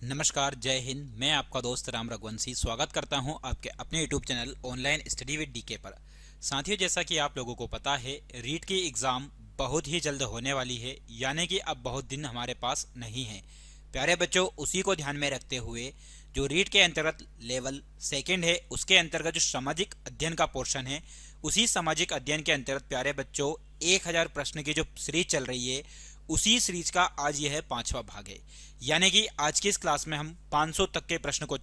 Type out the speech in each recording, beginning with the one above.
नमस्कार, जय हिंद। मैं आपका दोस्त राम रघुवंशी स्वागत करता हूं आपके अपने YouTube channel online study with DK पर। साथियों, जैसा कि आप लोगों को पता है, रीट की एग्ज़ाम बहुत ही जल्द होने वाली है, यानी कि अब बहुत दिन हमारे पास नहीं है। प्यारे बच्चों, उसी को ध्यान में रखते हुए जो रीट के अंतर्गत लेवल सेकेंड है, उसके अंतर्गत जो सामाजिक अध्ययन का पोर्शन है, उसी सामाजिक अध्ययन के अंतर्गत प्यारे बच्चों 1000 प्रश्न की जो सीरीज चल रही है, उसी सीरीज का आज यह 5वां भाग है। यानी कि आज की इस क्लास में हम 500 तक के प्रश्न को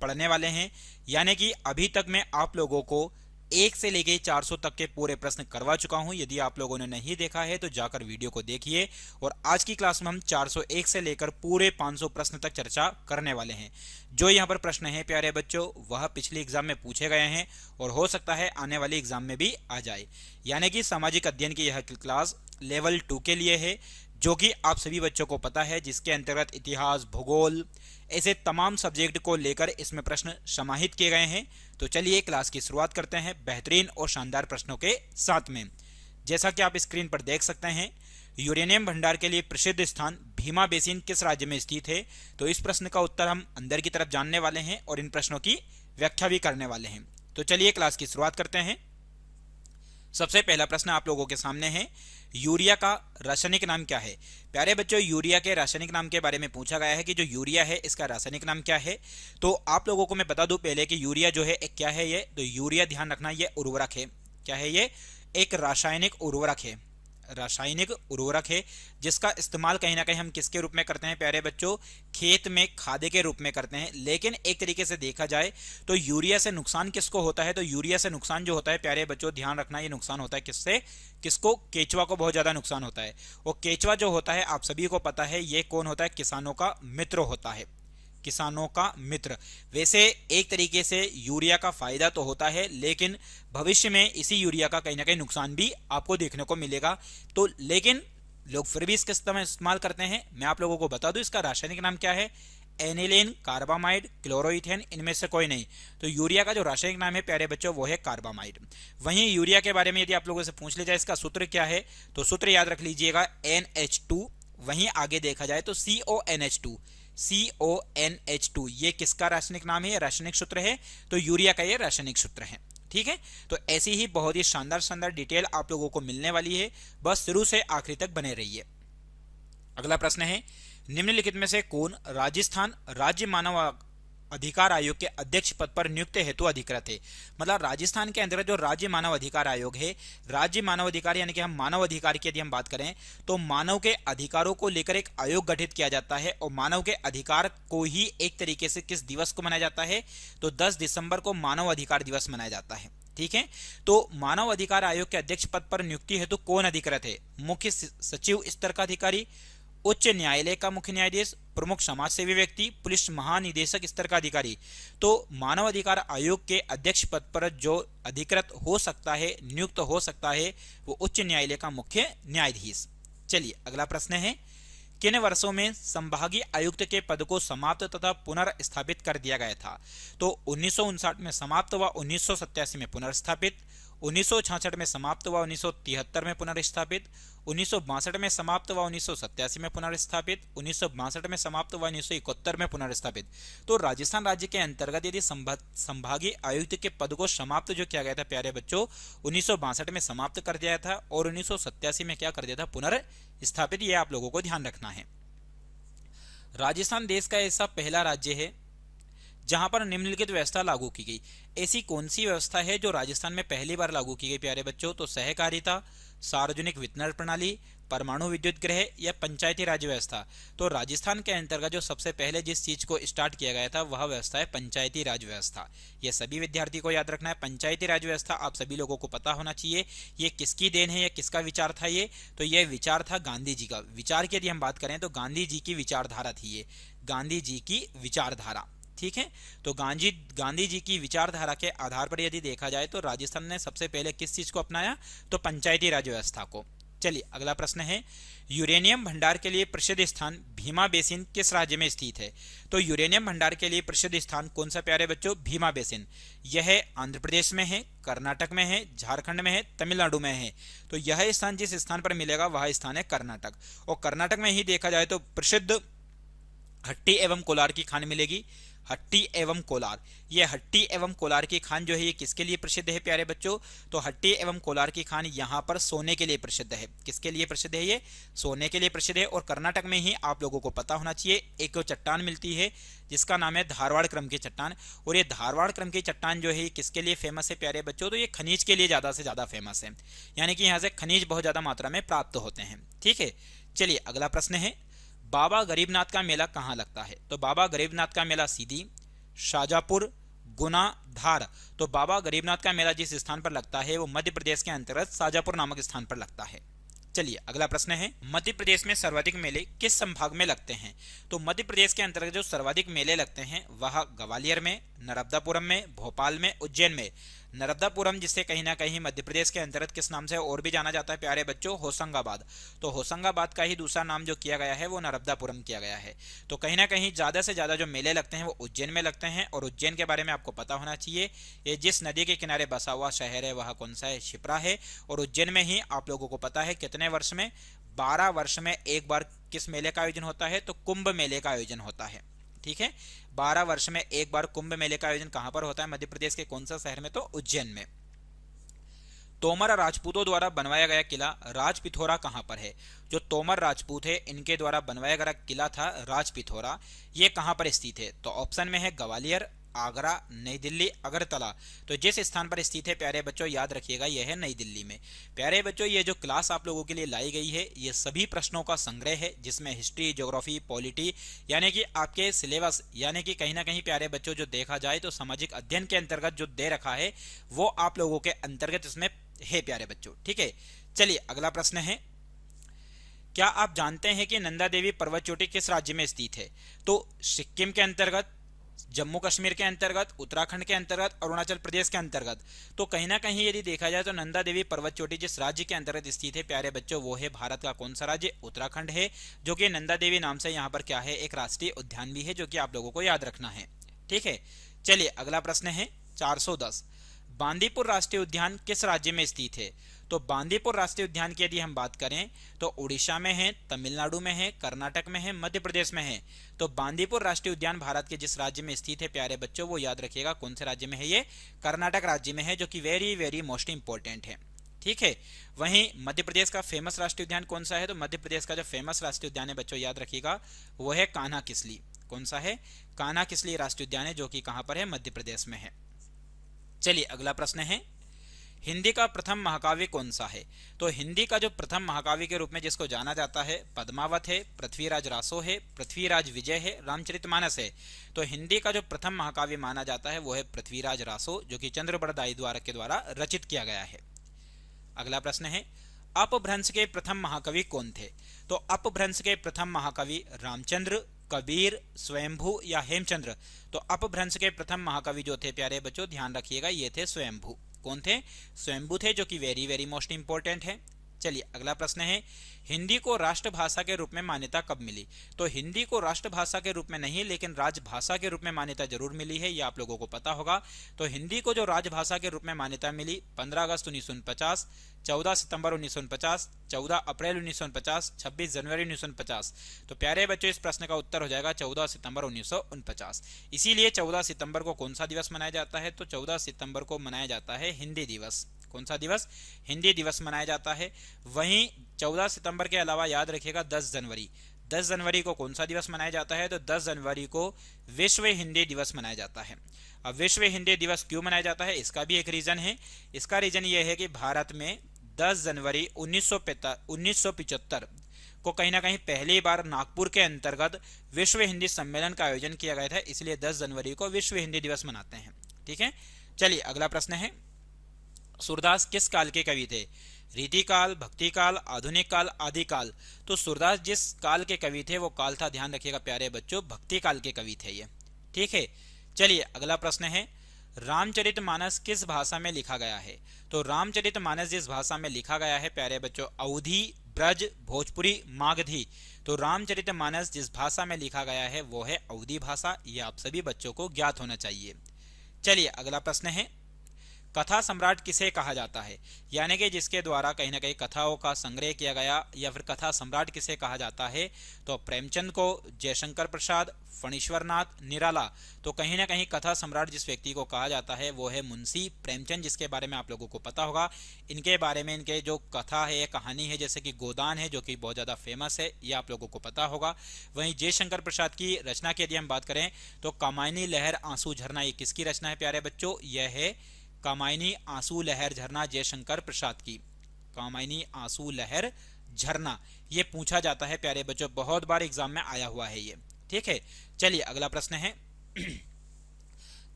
पढ़ने वाले हैं। यानी कि अभी तक मैं आप लोगों को 1 से लेके 400 तक के पूरे प्रश्न करवा चुका हूं। यदि आप लोगों ने नहीं देखा है तो जाकर वीडियो को देखिए। और आज की क्लास में हम 401 से लेकर पूरे 500 प्रश्न तक चर्चा करने वाले हैं। जो यहाँ पर प्रश्न है प्यारे बच्चों, वह पिछले एग्जाम में पूछे गए हैं और हो सकता है आने वाले एग्जाम में भी आ जाए। यानी कि सामाजिक अध्ययन की यह क्लास लेवल 2 के लिए है, जो कि आप सभी बच्चों को पता है, जिसके अंतर्गत इतिहास, भूगोल, ऐसे तमाम सब्जेक्ट को लेकर इसमें प्रश्न समाहित किए गए हैं। तो चलिए क्लास की शुरुआत करते हैं बेहतरीन और शानदार प्रश्नों के साथ में। जैसा कि आप स्क्रीन पर देख सकते हैं, यूरेनियम भंडार के लिए प्रसिद्ध स्थान भीमा बेसिन किस राज्य में स्थित है? तो इस प्रश्न का उत्तर हम अंदर की तरफ जानने वाले हैं और इन प्रश्नों की व्याख्या भी करने वाले हैं। तो चलिए क्लास की शुरुआत करते हैं। सबसे पहला प्रश्न आप लोगों के सामने है, यूरिया का रासायनिक नाम क्या है? प्यारे बच्चों, यूरिया के रासायनिक नाम के बारे में पूछा गया है कि जो यूरिया है इसका रासायनिक नाम क्या है। तो आप लोगों को मैं बता दूं पहले कि यूरिया जो है क्या है। ये तो यूरिया, ध्यान रखना, ये उर्वरक है। क्या है ये? एक रासायनिक उर्वरक है। रासायनिक उर्वरक है जिसका इस्तेमाल कहीं ना कहीं हम किसके रूप में करते हैं प्यारे बच्चों? खेत में खाद के रूप में करते हैं। लेकिन एक तरीके से देखा जाए तो यूरिया से नुकसान किसको होता है? तो यूरिया से नुकसान जो होता है प्यारे बच्चों, ध्यान रखना, ये नुकसान होता है किससे? किसको? केचुआ को बहुत ज्यादा नुकसान होता है। और केचुआ जो होता है आप सभी को पता है, ये कौन होता है? किसानों का मित्र होता है। किसानों का मित्र। वैसे एक तरीके से यूरिया का फायदा तो होता है, लेकिन भविष्य में इसी यूरिया का कहीं ना कहीं नुकसान भी आपको देखने को मिलेगा। तो लेकिन लोग फिर भी इसका इस्तेमाल करते हैं। मैं आप लोगों को बता दूं इसका रासायनिक नाम क्या है। एनिलीन, कार्बामाइड, क्लोरोइथेन, इनमें से कोई नहीं। तो यूरिया का जो रासायनिक नाम है प्यारे बच्चों वो है कार्बामाइड। वहीं यूरिया के बारे में यदि आप लोगों से पूछ लिया जाए इसका सूत्र क्या है, तो सूत्र याद रख लीजिएगा NH2। वहीं आगे देखा जाए तो CONH2। CONH2 ये किसका रासायनिक नाम है? रासायनिक सूत्र है। तो यूरिया का ये रासायनिक सूत्र है। ठीक है, तो ऐसी ही बहुत ही शानदार शानदार डिटेल आप लोगों को मिलने वाली है। बस शुरू से आखिरी तक बने रहिए। अगला प्रश्न है, निम्नलिखित में से कौन राजस्थान राज्य मानव अधिकार आयोग के अध्यक्ष पद पर नियुक्त हेतु अधिकृत है? मतलब राजस्थान के अंदर जो राज्य मानव अधिकार आयोग है, राज्य मानव अधिकार यानी कि हम मानव अधिकार की यदि हम बात करें तो मानव के अधिकारों को लेकर एक आयोग गठित किया जाता है। और मानव के अधिकार को ही एक तरीके से किस दिवस को मनाया जाता है? तो 10 दिसंबर को मानव अधिकार दिवस मनाया जाता है। ठीक है, तो मानव अधिकार आयोग के अध्यक्ष पद पर नियुक्ति हेतु कौन अधिकृत है? मुख्य सचिव स्तर का अधिकारी, उच्च न्यायालय का मुख्य न्यायाधीश, प्रमुख समाज सेवी व्यक्ति, पुलिस महानिदेशक स्तर का अधिकारी। तो मानव अधिकार आयोग के अध्यक्ष पद पर जो अधिकृत हो सकता है, नियुक्त हो सकता है, वो उच्च न्यायालय का मुख्य न्यायाधीश। चलिए अगला प्रश्न है, किन वर्षों में संभागीय आयुक्त के पद को समाप्त तथा पुनर्स्थापित कर दिया गया था? तो 1959 में समाप्त हुआ, 1987 में पुनर्स्थापित, 1966 में समाप्त हुआ, 1973 में पुनर्स्थापित, 1962 में समाप्त हुआ, 1987 में पुनर्स्थापित, 1962 में समाप्त हुआ, 1971 में पुनर्स्थापित। तो राजस्थान राज्य के अंतर्गत यदि संभागीय आयुक्त के पद को समाप्त जो किया गया था प्यारे बच्चों, 1962 में समाप्त कर दिया था और 1987 में क्या कर दिया था? पुनर्स्थापित। ये आप लोगों को ध्यान रखना है। राजस्थान देश का ऐसा पहला राज्य है जहां पर निम्नलिखित व्यवस्था लागू की गई। ऐसी कौन सी व्यवस्था है जो राजस्थान में पहली बार लागू की गई प्यारे बच्चों? तो सहकारिता, सार्वजनिक वितरण प्रणाली, परमाणु विद्युत गृह या पंचायती राज व्यवस्था। तो राजस्थान के अंतर्गत जो सबसे पहले जिस चीज को स्टार्ट किया गया था वह व्यवस्था है पंचायती राज व्यवस्था। यह सभी विद्यार्थी को याद रखना है। पंचायती राज व्यवस्था आप सभी लोगों को पता होना चाहिए। ये किसकी देन है या किसका विचार था ये? तो यह विचार था गांधी जी का। विचार की यदि हम बात करें तो गांधी जी की विचारधारा थी ये, गांधी जी की विचारधारा। ठीक है, तो गांधी जी की विचारधारा के आधार पर यदि देखा जाए तो राजस्थान ने सबसे पहले किस चीज को अपनाया? तो पंचायती राज व्यवस्था को। चलिए अगला प्रश्न है, यूरेनियम भंडार के लिए प्रसिद्ध स्थान भीमा बेसिन किस राज्य में स्थित है? तो यूरेनियम भंडार के लिए प्रसिद्ध स्थान कौन सा प्यारे बच्चों? भीमा बेसिन। यह आंध्र प्रदेश में है, कर्नाटक में है, झारखंड में है, तमिलनाडु में है। तो यह स्थान जिस स्थान पर मिलेगा वह स्थान है कर्नाटक। और कर्नाटक में ही देखा जाए तो प्रसिद्ध हट्टी एवं कोलार की खान मिलेगी। हट्टी एवं कोलार, ये हट्टी एवं कोलार की खान जो है ये किसके लिए प्रसिद्ध है प्यारे बच्चों? तो हट्टी एवं कोलार की खान यहाँ पर सोने के लिए प्रसिद्ध है। किसके लिए प्रसिद्ध है? ये सोने के लिए प्रसिद्ध है। और कर्नाटक में ही आप लोगों को पता होना चाहिए एक चट्टान मिलती है जिसका नाम है धारवाड़ क्रम की चट्टान। और ये धारवाड़ क्रम की चट्टान जो है किसके लिए फेमस है प्यारे बच्चों? तो ये खनिज के लिए ज्यादा से ज्यादा फेमस है, यानी कि यहाँ से खनिज बहुत ज्यादा मात्रा में प्राप्त होते हैं। ठीक है, चलिए अगला प्रश्न है, बाबा गरीबनाथ का मेला कहाँ लगता है? तो बाबा गरीबनाथ का मेला सीधी, शाजापुर, गुना, धार। तो बाबा गरीबनाथ का मेला जिस स्थान पर लगता है वो मध्य प्रदेश के अंतर्गत शाजापुर नामक स्थान पर लगता है। चलिए अगला प्रश्न है, मध्य प्रदेश में सर्वाधिक मेले किस संभाग में लगते हैं? तो मध्य प्रदेश के अंतर्गत जो सर्वाधिक मेले लगते हैं वह ग्वालियर में, नर्मदापुरम में, भोपाल में, उज्जैन में। नर्मदापुरम जिसे कहीं ना कहीं मध्य प्रदेश के अंतर्गत किस नाम से और भी जाना जाता है प्यारे बच्चों? होशंगाबाद। तो होशंगाबाद का ही दूसरा नाम जो किया गया है वो नर्मदापुरम किया गया है। तो कहीं ना कहीं ज्यादा से ज्यादा जो मेले लगते हैं वो उज्जैन में लगते हैं। और उज्जैन के बारे में आपको पता होना चाहिए, ये जिस नदी के किनारे बसा हुआ शहर है वह कौन सा है? शिप्रा है। और उज्जैन में ही आप लोगों को पता है कितने वर्ष में? 12 वर्ष में एक बार किस मेले का आयोजन होता है? तो कुंभ मेले का आयोजन होता है। ठीक है, 12 वर्ष में एक बार कुंभ मेले का आयोजन कहां पर होता है? मध्य प्रदेश के कौन सा शहर में? तो उज्जैन में। तोमर राजपूतों द्वारा बनवाया गया किला राजपिथौरा कहां पर है? जो तोमर राजपूत है इनके द्वारा बनवाया गया किला था राजपिथौरा, ये कहां पर स्थित है? तो ऑप्शन में है ग्वालियर, आगरा, नई दिल्ली, अगरतला। तो जिस स्थान पर स्थित है प्यारे बच्चों याद रखिएगा यह है नई दिल्ली में। प्यारे बच्चों ये जो क्लास आप लोगों के लिए लाई गई है ये सभी प्रश्नों का संग्रह है जिसमें हिस्ट्री, ज्योग्राफी, पॉलिटी यानी कि आपके सिलेबस यानी कि कहीं ना कहीं प्यारे बच्चों जो देखा जाए तो सामाजिक अध्ययन के अंतर्गत जो दे रखा है वो आप लोगों के अंतर्गत इसमें है प्यारे बच्चों। ठीक है, चलिए अगला प्रश्न है, क्या आप जानते हैं कि नंदा देवी पर्वत चोटी किस राज्य में स्थित है? तो सिक्किम के अंतर्गत, जम्मू कश्मीर के अंतर्गत, उत्तराखंड के अंतर्गत, अरुणाचल प्रदेश के अंतर्गत। तो कहीं ना कहीं यदि देखा जाए तो नंदा देवी पर्वत चोटी जिस राज्य के अंतर्गत स्थित है प्यारे बच्चों वो है भारत का कौन सा राज्य? उत्तराखंड है, जो कि नंदा देवी नाम से यहाँ पर क्या है? एक राष्ट्रीय उद्यान भी है जो कि आप लोगों को याद रखना है। ठीक है, चलिए अगला प्रश्न है 410, बांदीपुर राष्ट्रीय उद्यान किस राज्य में स्थित है? तो बांदीपुर राष्ट्रीय उद्यान की यदि हम बात करें तो उड़ीसा में है, तमिलनाडु में है, कर्नाटक में है, मध्य प्रदेश में है। तो बांदीपुर राष्ट्रीय उद्यान भारत के जिस राज्य में स्थित है प्यारे बच्चों वो याद रखिएगा कौन से राज्य में है? ये कर्नाटक राज्य में है, जो कि वेरी वेरी मोस्ट इंपॉर्टेंट है। ठीक है, वहीं मध्य प्रदेश का फेमस राष्ट्रीय उद्यान कौन सा है? तो मध्य प्रदेश का जो फेमस राष्ट्रीय उद्यान है बच्चों याद रखिएगा वो है कान्हा किसली। कौन सा है? कान्हा किसली राष्ट्रीय उद्यान है, जो कि कहां पर है? मध्य प्रदेश में है। चलिए अगला प्रश्न है, हिंदी का प्रथम महाकाव्य कौन सा है? तो हिंदी का जो प्रथम महाकाव्य के रूप में जिसको जाना जाता है पद्मावत है, पृथ्वीराज रासो है, पृथ्वीराज विजय है, रामचरितमानस है। तो हिंदी का जो प्रथम महाकाव्य माना जाता है वो है पृथ्वीराज रासो, जो कि चंद्रबरदाई के द्वारा रचित किया गया है। अगला प्रश्न है, अपभ्रंश के प्रथम महाकवि कौन थे? तो अपभ्रंश के प्रथम महाकवि रामचंद्र, कबीर, स्वयंभू या हेमचंद्र। तो अपभ्रंश के प्रथम महाकवि जो थे प्यारे बच्चों ध्यान रखिएगा ये थे स्वयंभू। कौन थे? स्वयंभू थे, जो कि वेरी वेरी मोस्ट इंपॉर्टेंट है। चलिए अगला प्रश्न है, हिंदी को राष्ट्रभाषा के रूप में मान्यता कब मिली? तो हिंदी को राष्ट्रभाषा के रूप में नहीं लेकिन राजभाषा के रूप में मान्यता जरूर मिली है, ये आप लोगों को पता होगा। तो हिंदी को जो राजभाषा के रूप में मान्यता मिली 15 अगस्त 1949, 14 सितंबर 1950, 14 अप्रैल 1950, 26 जनवरी 1950। तो प्यारे बच्चों इस प्रश्न का उत्तर हो जाएगा 14 सितंबर 1949। इसीलिए 14 सितंबर को कौन सा दिवस मनाया जाता है? तो 14 सितंबर को मनाया जाता है हिंदी दिवस। कौन सा दिवस? हिंदी दिवस मनाया जाता है। वहीं 14 सितंबर के अलावा याद रखिएगा 10 जनवरी, 10 जनवरी को कौन सा दिवस मनाया जाता है? तो 10 जनवरी को विश्व हिंदी दिवस मनाया जाता है। अब विश्व हिंदी दिवस क्यों मनाया जाता है इसका भी एक रीजन है। इसका रीजन ये है कि भारत में 10 जनवरी 1975 को कहीं ना कहीं पहली बार नागपुर के अंतर्गत विश्व हिंदी सम्मेलन का आयोजन किया गया था, इसलिए 10 जनवरी को विश्व हिंदी दिवस मनाते हैं। ठीक है, चलिए अगला प्रश्न है, सूरदास किस काल के कवि थे? रीतिकाल, भक्तिकाल, आधुनिक काल, आदिकाल। तो सूरदास जिस काल के कवि थे वो काल था, ध्यान रखिएगा प्यारे बच्चों, भक्ति काल के कवि थे ये। ठीक है, चलिए अगला प्रश्न है, रामचरितमानस किस भाषा में लिखा गया है? तो रामचरितमानस जिस भाषा में लिखा गया है प्यारे बच्चों, अवधी, ब्रज, भोजपुरी, मागधी। तो रामचरितमानस जिस भाषा में लिखा गया है वो है अवधी भाषा, ये आप सभी बच्चों को ज्ञात होना चाहिए। चलिए अगला प्रश्न है, कथा सम्राट किसे कहा जाता है, यानी कि जिसके द्वारा कहीं ना कहीं कथाओं का संग्रह किया गया, या फिर कथा सम्राट किसे कहा जाता है, तो प्रेमचंद को, जयशंकर प्रसाद, फणीश्वरनाथ, निराला। तो कहीं ना कहीं कथा सम्राट जिस व्यक्ति को कहा जाता है वो है मुंशी प्रेमचंद, जिसके बारे में आप लोगों को पता होगा। इनके बारे में इनके जो कथा है, कहानी है, जैसे कि गोदान है, जो कि बहुत ज़्यादा फेमस है, ये आप लोगों को पता होगा। वहीं जयशंकर प्रसाद की रचना की यदि हम बात करें तो कामायनी लहर आंसू झरना, ये किसकी रचना है प्यारे बच्चों, यह है कामायनी आंसू लहर झरना जयशंकर प्रसाद की। कामायनी आंसू लहर झरना, ये पूछा जाता है प्यारे बच्चों, बहुत बार एग्जाम में आया हुआ है ये। ठीक है, चलिए अगला प्रश्न है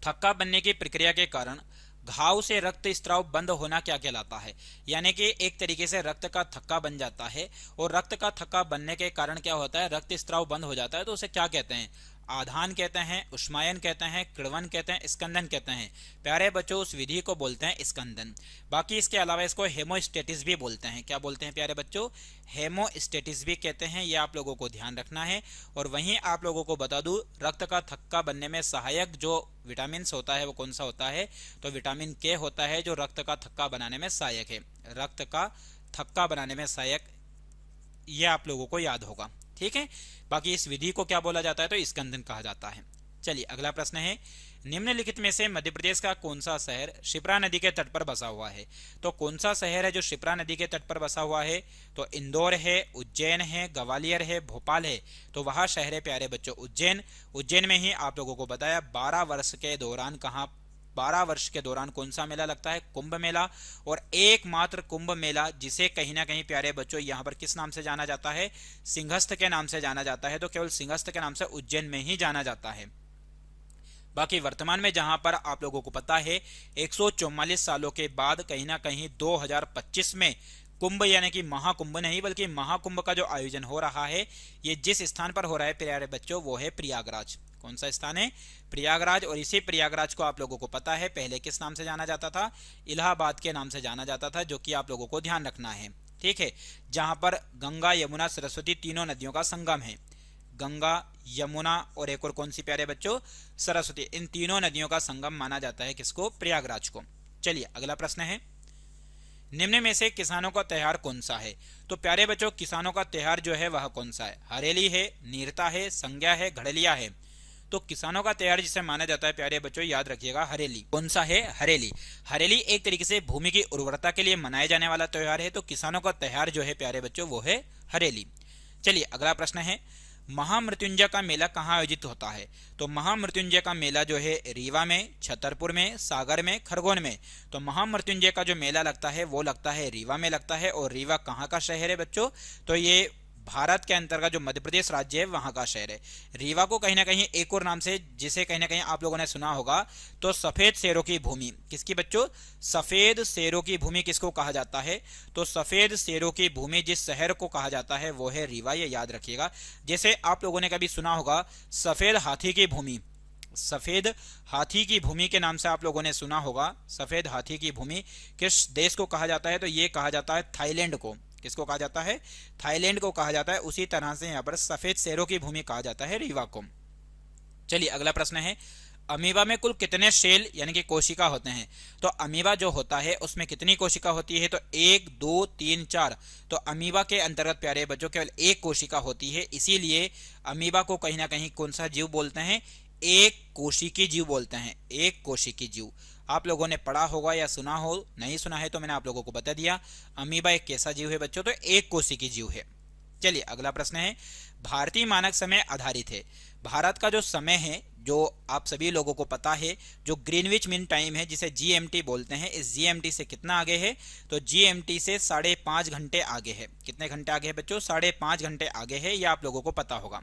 थक्का बनने की प्रक्रिया के कारण घाव से रक्त स्त्राव बंद होना क्या कहलाता है, यानी कि एक तरीके से रक्त का थक्का बन जाता है, और रक्त का थक्का बनने के कारण क्या होता है, रक्त स्त्राव बंद हो जाता है, तो उसे क्या कहते हैं, आधान कहते हैं, उष्मायन कहते हैं, किण्वन कहते हैं, स्कंदन कहते हैं। प्यारे बच्चों उस विधि को बोलते हैं स्कंदन। बाकी इसके अलावा इसको हेमोस्टेटिस भी बोलते हैं। क्या बोलते हैं प्यारे बच्चों, हेमोस्टेटिस भी कहते हैं, ये आप लोगों को ध्यान रखना है। और वहीं आप लोगों को बता दूं, रक्त का थक्का बनने में सहायक जो विटामिन होता है वो कौन सा होता है, तो विटामिन के होता है, जो रक्त का थक्का बनाने में सहायक है। रक्त का थक्का बनाने में सहायक, ये आप लोगों को याद होगा। ठीक है, बाकी इस विधि को क्या बोला जाता है, तो स्कंदन कहा जाता है। चलिए अगला प्रश्न है, निम्नलिखित में से मध्य प्रदेश का कौन सा शहर शिप्रा नदी के तट पर बसा हुआ है। तो कौन सा शहर है जो शिप्रा नदी के तट पर बसा हुआ है, तो इंदौर है, उज्जैन है, ग्वालियर है, भोपाल है। तो वह शहर है प्यारे बच्चों उज्जैन। उज्जैन में ही आप लोगों को बताया 12 वर्ष के दौरान 12 वर्ष के दौरान कौन सा मेला लगता है, कुंभ मेला। और एकमात्र कुंभ मेला जिसे कहीं ना कहीं प्यारे बच्चों यहाँ पर किस नाम से जाना जाता है, सिंहस्थ के नाम से जाना जाता है। तो केवल सिंहस्थ के नाम से उज्जैन में ही जाना जाता है। बाकी वर्तमान में जहां पर आप लोगों को पता है 144 सालों के बाद कहीं ना कहीं 2025 में कुंभ, यानी कि महाकुंभ नहीं बल्कि महाकुंभ का जो आयोजन हो रहा है, ये जिस स्थान पर हो रहा है प्यारे बच्चों वो है प्रयागराज। कौन सा स्थान है, प्रयागराज। और इसी प्रयागराज को आप लोगों को पता है पहले किस नाम से जाना जाता था, इलाहाबाद के नाम से जाना जाता था, जो कि आप लोगों को ध्यान रखना है। ठीक है, जहां पर गंगा यमुना सरस्वती तीनों नदियों का संगम है। गंगा, यमुना और एक और कौन सी प्यारे बच्चों, सरस्वती, इन तीनों नदियों का संगम माना जाता है किसको, प्रयागराज को। चलिए अगला प्रश्न है, निम्न में से किसानों का त्योहार कौन सा है। तो प्यारे बच्चों किसानों का त्योहार जो है वह कौन सा है, हरेली है, नीरता है, संज्ञा है, घड़लिया है। तो किसानों का त्योहार जिसे माना जाता है प्यारे बच्चों याद रखिएगा हरेली। कौन सा है, हरेली। हरेली एक तरीके से भूमि की उर्वरता के लिए मनाया जाने वाला त्योहार है। तो किसानों का त्योहार जो है प्यारे बच्चों वो है हरेली। चलिए अगला प्रश्न है, महामृत्युंजय का मेला कहाँ आयोजित होता है। तो महामृत्युंजय का मेला जो है रीवा में, छतरपुर में, सागर में, खरगोन में। तो महामृत्युंजय का जो मेला लगता है वो लगता है रीवा में लगता है। और रीवा कहाँ का शहर है बच्चों, तो ये भारत के अंतर्गत जो मध्य प्रदेश राज्य है वहां का शहर है। रीवा को कहीं ना कहीं एक और नाम से, जिसे कहीं ना कहीं आप लोगों ने सुना होगा, तो सफेद शेरों की भूमि। किसकी बच्चों, सफेद शेरों की भूमि किसको कहा जाता है, तो सफेद शेरों की भूमि जिस शहर को कहा जाता है वो है रीवा, ये याद रखिएगा। जैसे आप लोगों ने कभी सुना होगा सफेद हाथी की भूमि, सफेद हाथी की भूमि के नाम से आप लोगों ने सुना होगा। सफेद हाथी की भूमि किस देश को कहा जाता है, तो ये कहा जाता है थाईलैंड को। किसको कहा जाता है, थाईलैंड को कहा जाता है। उसी तरह से यहाँ पर सफेद शेरों की भूमि कहा जाता है रीवा को। चलिए अगला प्रश्न है, अमीबा में कुल कितने सेल यानी कि कोशिका होते हैं। तो अमीबा जो होता है उसमें कितनी कोशिका होती है, तो 1 2 3 4। तो अमीबा के अंतर्गत प्यारे बच्चों केवल एक कोशिका होती है, इसीलिए अमीबा को कहीं ना कहीं कौन सा जीव बोलते हैं, एक कोशिकी जीव बोलते हैं। एक कोशिकी जीव आप लोगों ने पढ़ा होगा या सुना हो, नहीं सुना है तो मैंने आप लोगों को बता दिया। अमीबा एक कैसा जीव है बच्चों, तो एक कोशिकी जीव है। चलिए अगला प्रश्न है, भारतीय मानक समय आधारित है। भारत का जो समय है जो आप सभी लोगों को पता है, जो ग्रीनविच मीन टाइम है जिसे जीएमटी बोलते हैं, इस जीएमटी से कितना आगे है, तो जीएमटी से 5.5 घंटे आगे है। कितने घंटे आगे है बच्चों, 5.5 घंटे आगे है, यह आप लोगों को पता होगा।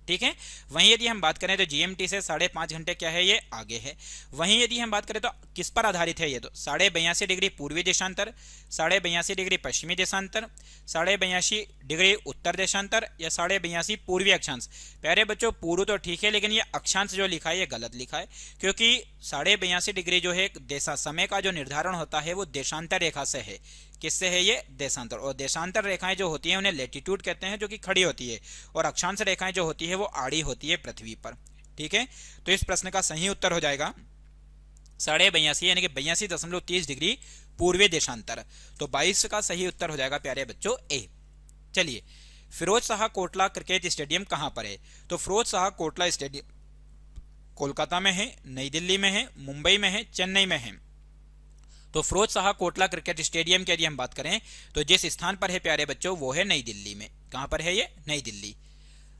ठीक है, वहीं यदि हम बात करें तो जीएमटी से 5.5 घंटे क्या है, ये आगे है। वहीं यदि हम बात करें तो किस पर आधारित है ये, तो 82.5 डिग्री पूर्वी देशांतर, 82.5 डिग्री पश्चिमी देशांतर, 82.5 डिग्री उत्तर देशांतर, या 82.5 पूर्वी अक्षांश। प्यारे बच्चों पूर्व तो ठीक है, लेकिन ये अक्षांश जो लिखा है ये गलत लिखा है, क्योंकि 82.5 डिग्री जो है देशा समय का जो निर्धारण होता है वो देशांतर रेखा से है। किससे है ये, देशांतर। और देशांतर रेखाएं जो होती हैं उन्हें लैटिट्यूड कहते हैं, जो कि खड़ी होती है, और अक्षांश रेखाएं जो होती है वो आड़ी होती है पृथ्वी पर। ठीक है, तो इस प्रश्न का सही उत्तर हो जाएगा 82.5 यानी कि 82.30 डिग्री पूर्वी देशांतर। तो 22 का सही उत्तर हो जाएगा प्यारे बच्चों ए। चलिए, फिरोज शाह कोटला क्रिकेट स्टेडियम कहां पर है? तो फिरोज शाह कोटला स्टेडियम कोलकाता में है, नई दिल्ली में है, मुंबई में है, चेन्नई में है। तो फिरोज शाह कोटला क्रिकेट स्टेडियम की यदि हम बात करें तो जिस स्थान पर है प्यारे बच्चों वो है नई दिल्ली में। कहां पर है ये? नई दिल्ली।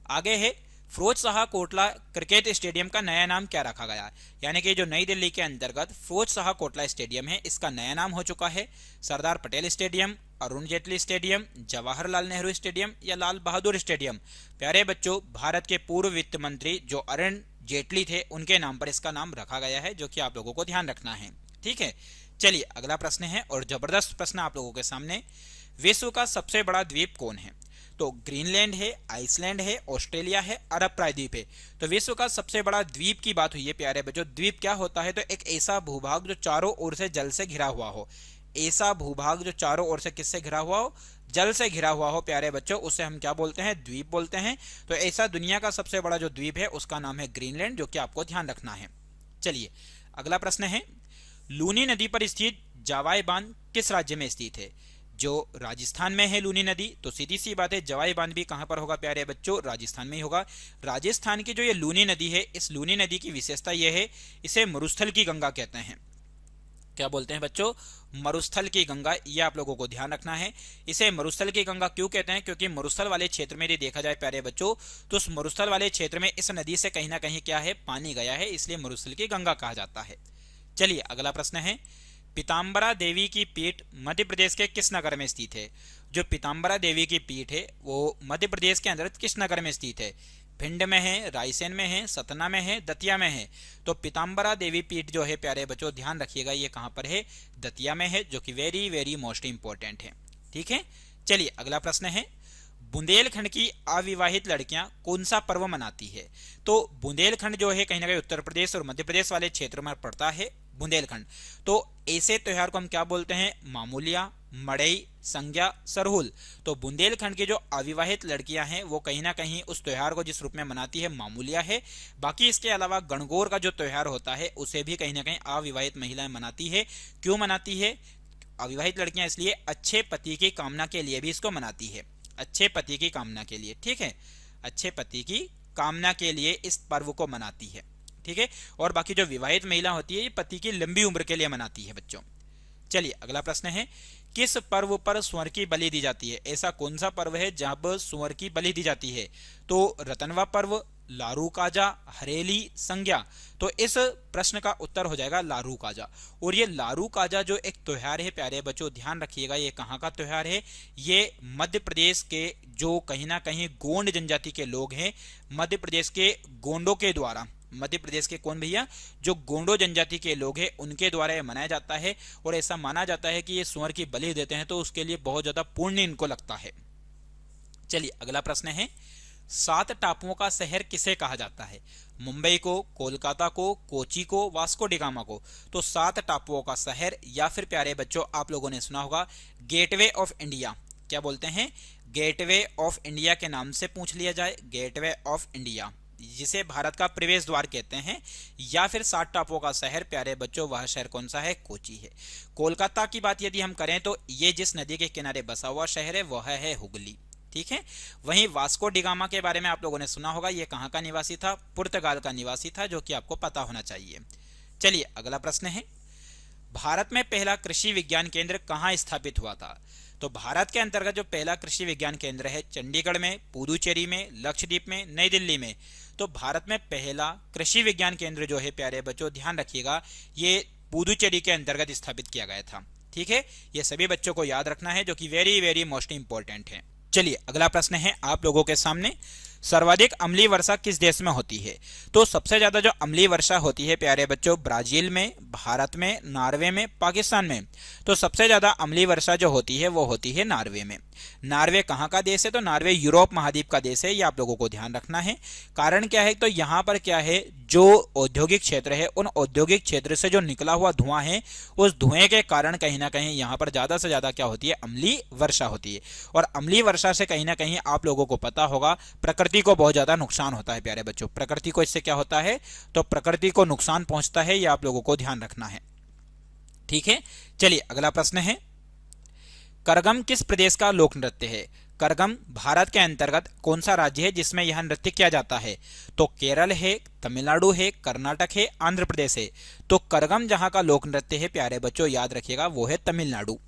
आगे है फिरोज शाह कोटला क्रिकेट स्टेडियम का नया नाम क्या रखा गया? यानी कि जो नई दिल्ली के अंतर्गत फिरोज शाह कोटला स्टेडियम है इसका नया नाम हो चुका है Sardar Patel stadium, Arun Jaitley stadium, Jawaharlal Nehru stadium या लाल बहादुर स्टेडियम। प्यारे बच्चों, भारत के पूर्व वित्त मंत्री जो अरुण जेटली थे उनके नाम पर इसका नाम रखा गया है, जो कि आप लोगों को ध्यान रखना है। ठीक है, चलिए अगला प्रश्न है और जबरदस्त प्रश्न आप लोगों के सामने। विश्व का सबसे बड़ा द्वीप कौन है? तो ग्रीनलैंड है, आइसलैंड है, ऑस्ट्रेलिया है, अरब प्रायद्वीप है। तो विश्व का सबसे बड़ा द्वीप की बात हुई है प्यारे बच्चों। द्वीप क्या होता है? तो एक ऐसा भूभाग जो चारों ओर से जल से घिरा हुआ हो। ऐसा भूभाग जो चारों ओर से किससे घिरा हुआ हो? जल से घिरा हुआ हो प्यारे बच्चों, उसे हम क्या बोलते हैं? द्वीप बोलते हैं। तो ऐसा दुनिया का सबसे बड़ा जो द्वीप है उसका नाम है ग्रीनलैंड, जो कि आपको ध्यान रखना है। चलिए अगला प्रश्न है, लूनी नदी पर स्थित जवाई बांध किस राज्य में स्थित है? जो राजस्थान में है लूनी नदी, तो सीधी सी बात है जवाई बांध भी कहां पर होगा प्यारे बच्चों? राजस्थान में ही होगा। राजस्थान की जो ये लूनी नदी है, इस लूनी नदी की विशेषता यह है, इसे मरुस्थल की गंगा कहते हैं। क्या बोलते हैं बच्चों? मरुस्थल की गंगा। ये आप लोगों को ध्यान रखना है। इसे मरुस्थल की गंगा क्यों कहते हैं? क्योंकि मरुस्थल वाले क्षेत्र में यदि देखा जाए प्यारे बच्चों, तो उस मरुस्थल वाले क्षेत्र में इस नदी से कहीं ना कहीं क्या है? पानी गया है, इसलिए मरुस्थल की गंगा कहा जाता है। चलिए अगला प्रश्न है, पीताम्बरा देवी की पीठ मध्य प्रदेश के किस नगर में स्थित है? जो पीताम्बरा देवी की पीठ है वो मध्य प्रदेश के अंदर किस नगर में स्थित है? भिंड में है, रायसेन में है, सतना में है, दतिया में है। तो पीताम्बरा देवी पीठ जो है प्यारे बच्चों ध्यान रखिएगा ये कहां पर है? दतिया में है, जो कि वेरी वेरी मोस्ट इंपॉर्टेंट है। ठीक है, चलिए अगला प्रश्न है, बुंदेलखंड की अविवाहित लड़कियां कौन सा पर्व मनाती है? तो बुंदेलखंड जो है कहीं ना कहीं उत्तर प्रदेश और मध्य प्रदेश वाले क्षेत्र में पड़ता है बुंदेलखंड। तो ऐसे त्योहार को हम क्या बोलते हैं? मामूलिया, मड़ई, संज्ञा, सरहुल। तो बुंदेलखंड की जो अविवाहित लड़कियां हैं वो कहीं ना कहीं उस त्योहार को जिस रूप में मनाती है मामूलिया है। बाकी इसके अलावा गणगौर का जो त्योहार होता है उसे भी कहीं ना कहीं अविवाहित महिलाएं मनाती है। क्यों मनाती है अविवाहित लड़कियां? इसलिए अच्छे पति की कामना के लिए भी इसको मनाती है, अच्छे पति की कामना के लिए। ठीक है, अच्छे पति की कामना के लिए इस पर्व को मनाती है। ठीक है, और बाकी जो विवाहित महिला होती है ये पति की लंबी उम्र के लिए मनाती है बच्चों। चलिए अगला प्रश्न है, किस पर्व पर सुअर की बलि दी जाती है? ऐसा कौन सा पर्व है जब सुअर की बलि दी जाती है? तो रतनवा पर्व, लारू काजा, हरेली, संज्ञा। तो इस प्रश्न का उत्तर हो जाएगा लारू काजा। और ये लारू काजा जो एक त्योहार है प्यारे बच्चों ध्यान रखिएगा ये कहाँ का त्योहार है? ये मध्य प्रदेश के जो कहीं ना कहीं गोंड जनजाति के लोग हैं, मध्य प्रदेश के गोंडों के द्वारा, मध्य प्रदेश के कौन भैया? जो गोंडो जनजाति के लोग हैं उनके द्वारा यह मनाया जाता है। और ऐसा माना जाता है कि ये सुअर की बलि देते हैं तो उसके लिए बहुत ज्यादा पुण्य इनको लगता है। चलिए अगला प्रश्न है, 7 टापुओं का शहर किसे कहा जाता है? मुंबई को, कोलकाता को, कोची को, वास्को डिगामा को। तो 7 टापुओं का शहर, या फिर प्यारे बच्चों आप लोगों ने सुना होगा गेटवे ऑफ इंडिया। क्या बोलते हैं? गेटवे ऑफ इंडिया के नाम से पूछ लिया जाए, गेटवे ऑफ इंडिया जिसे भारत का प्रवेश द्वार कहते हैं। या फिर 7 टापुओं का शहर प्यारे बच्चों वह शहर कौन सा है? कोची है। कोलकाता की बात यदि हम करें तो ये जिस नदी के किनारे बसा हुआ शहर है वह है हुगली। ठीक है, वहीं वास्को डिगामा के बारे में आप लोगों ने सुना होगा, ये कहां का निवासी था? पुर्तगाल का निवासी था, जो कि आपको पता होना चाहिए। चलिए अगला प्रश्न है, भारत में पहला कृषि विज्ञान केंद्र कहां स्थापित हुआ था? तो भारत के अंतर्गत जो पहला कृषि विज्ञान केंद्र है चंडीगढ़ में, पुदुचेरी में, लक्षद्वीप में, नई दिल्ली में। तो भारत में पहला कृषि विज्ञान केंद्र जो है प्यारे बच्चों ध्यान रखिएगा ये पुदुचेरी के अंतर्गत स्थापित किया गया था। ठीक है, ये सभी बच्चों को याद रखना है, जो कि वेरी वेरी मोस्ट इंपॉर्टेंट है। चलिए अगला प्रश्न है आप लोगों के सामने, सर्वाधिक अम्लीय वर्षा किस देश में होती है? तो सबसे ज्यादा जो अम्लीय वर्षा होती है प्यारे बच्चों ब्राजील में, भारत में, नॉर्वे में, पाकिस्तान में। तो सबसे ज्यादा अम्लीय वर्षा जो होती है वो होती है नॉर्वे में। नॉर्वे कहाँ का देश है? तो नॉर्वे यूरोप महाद्वीप का देश है, ये आप लोगों को ध्यान रखना है। कारण क्या है? तो यहाँ पर क्या है जो औद्योगिक क्षेत्र है उन औद्योगिक क्षेत्र से जो निकला हुआ धुआं है उस धुएं के कारण कहीं ना कहीं यहाँ पर ज्यादा से ज्यादा क्या होती है, अम्लीय वर्षा होती है। और अम्लीय वर्षा से कहीं ना कहीं आप लोगों को पता होगा प्रकृति को बहुत ज्यादा नुकसान होता है प्यारे बच्चों। प्रकृति को इससे क्या होता है, तो प्रकृति को नुकसान पहुंचता है, ये आप लोगों को ध्यान रखना है। ठीक है, चलिए अगला प्रश्न है, करगम किस प्रदेश का लोक नृत्य है? करगम भारत के अंतर्गत कौन सा राज्य है जिसमें यह नृत्य किया जाता है? तो केरल है, तमिलनाडु है, कर्नाटक है, आंध्र प्रदेश है। तो करगम जहां का लोक नृत्य है प्यारे बच्चों, याद रखिएगा वो है तमिलनाडु।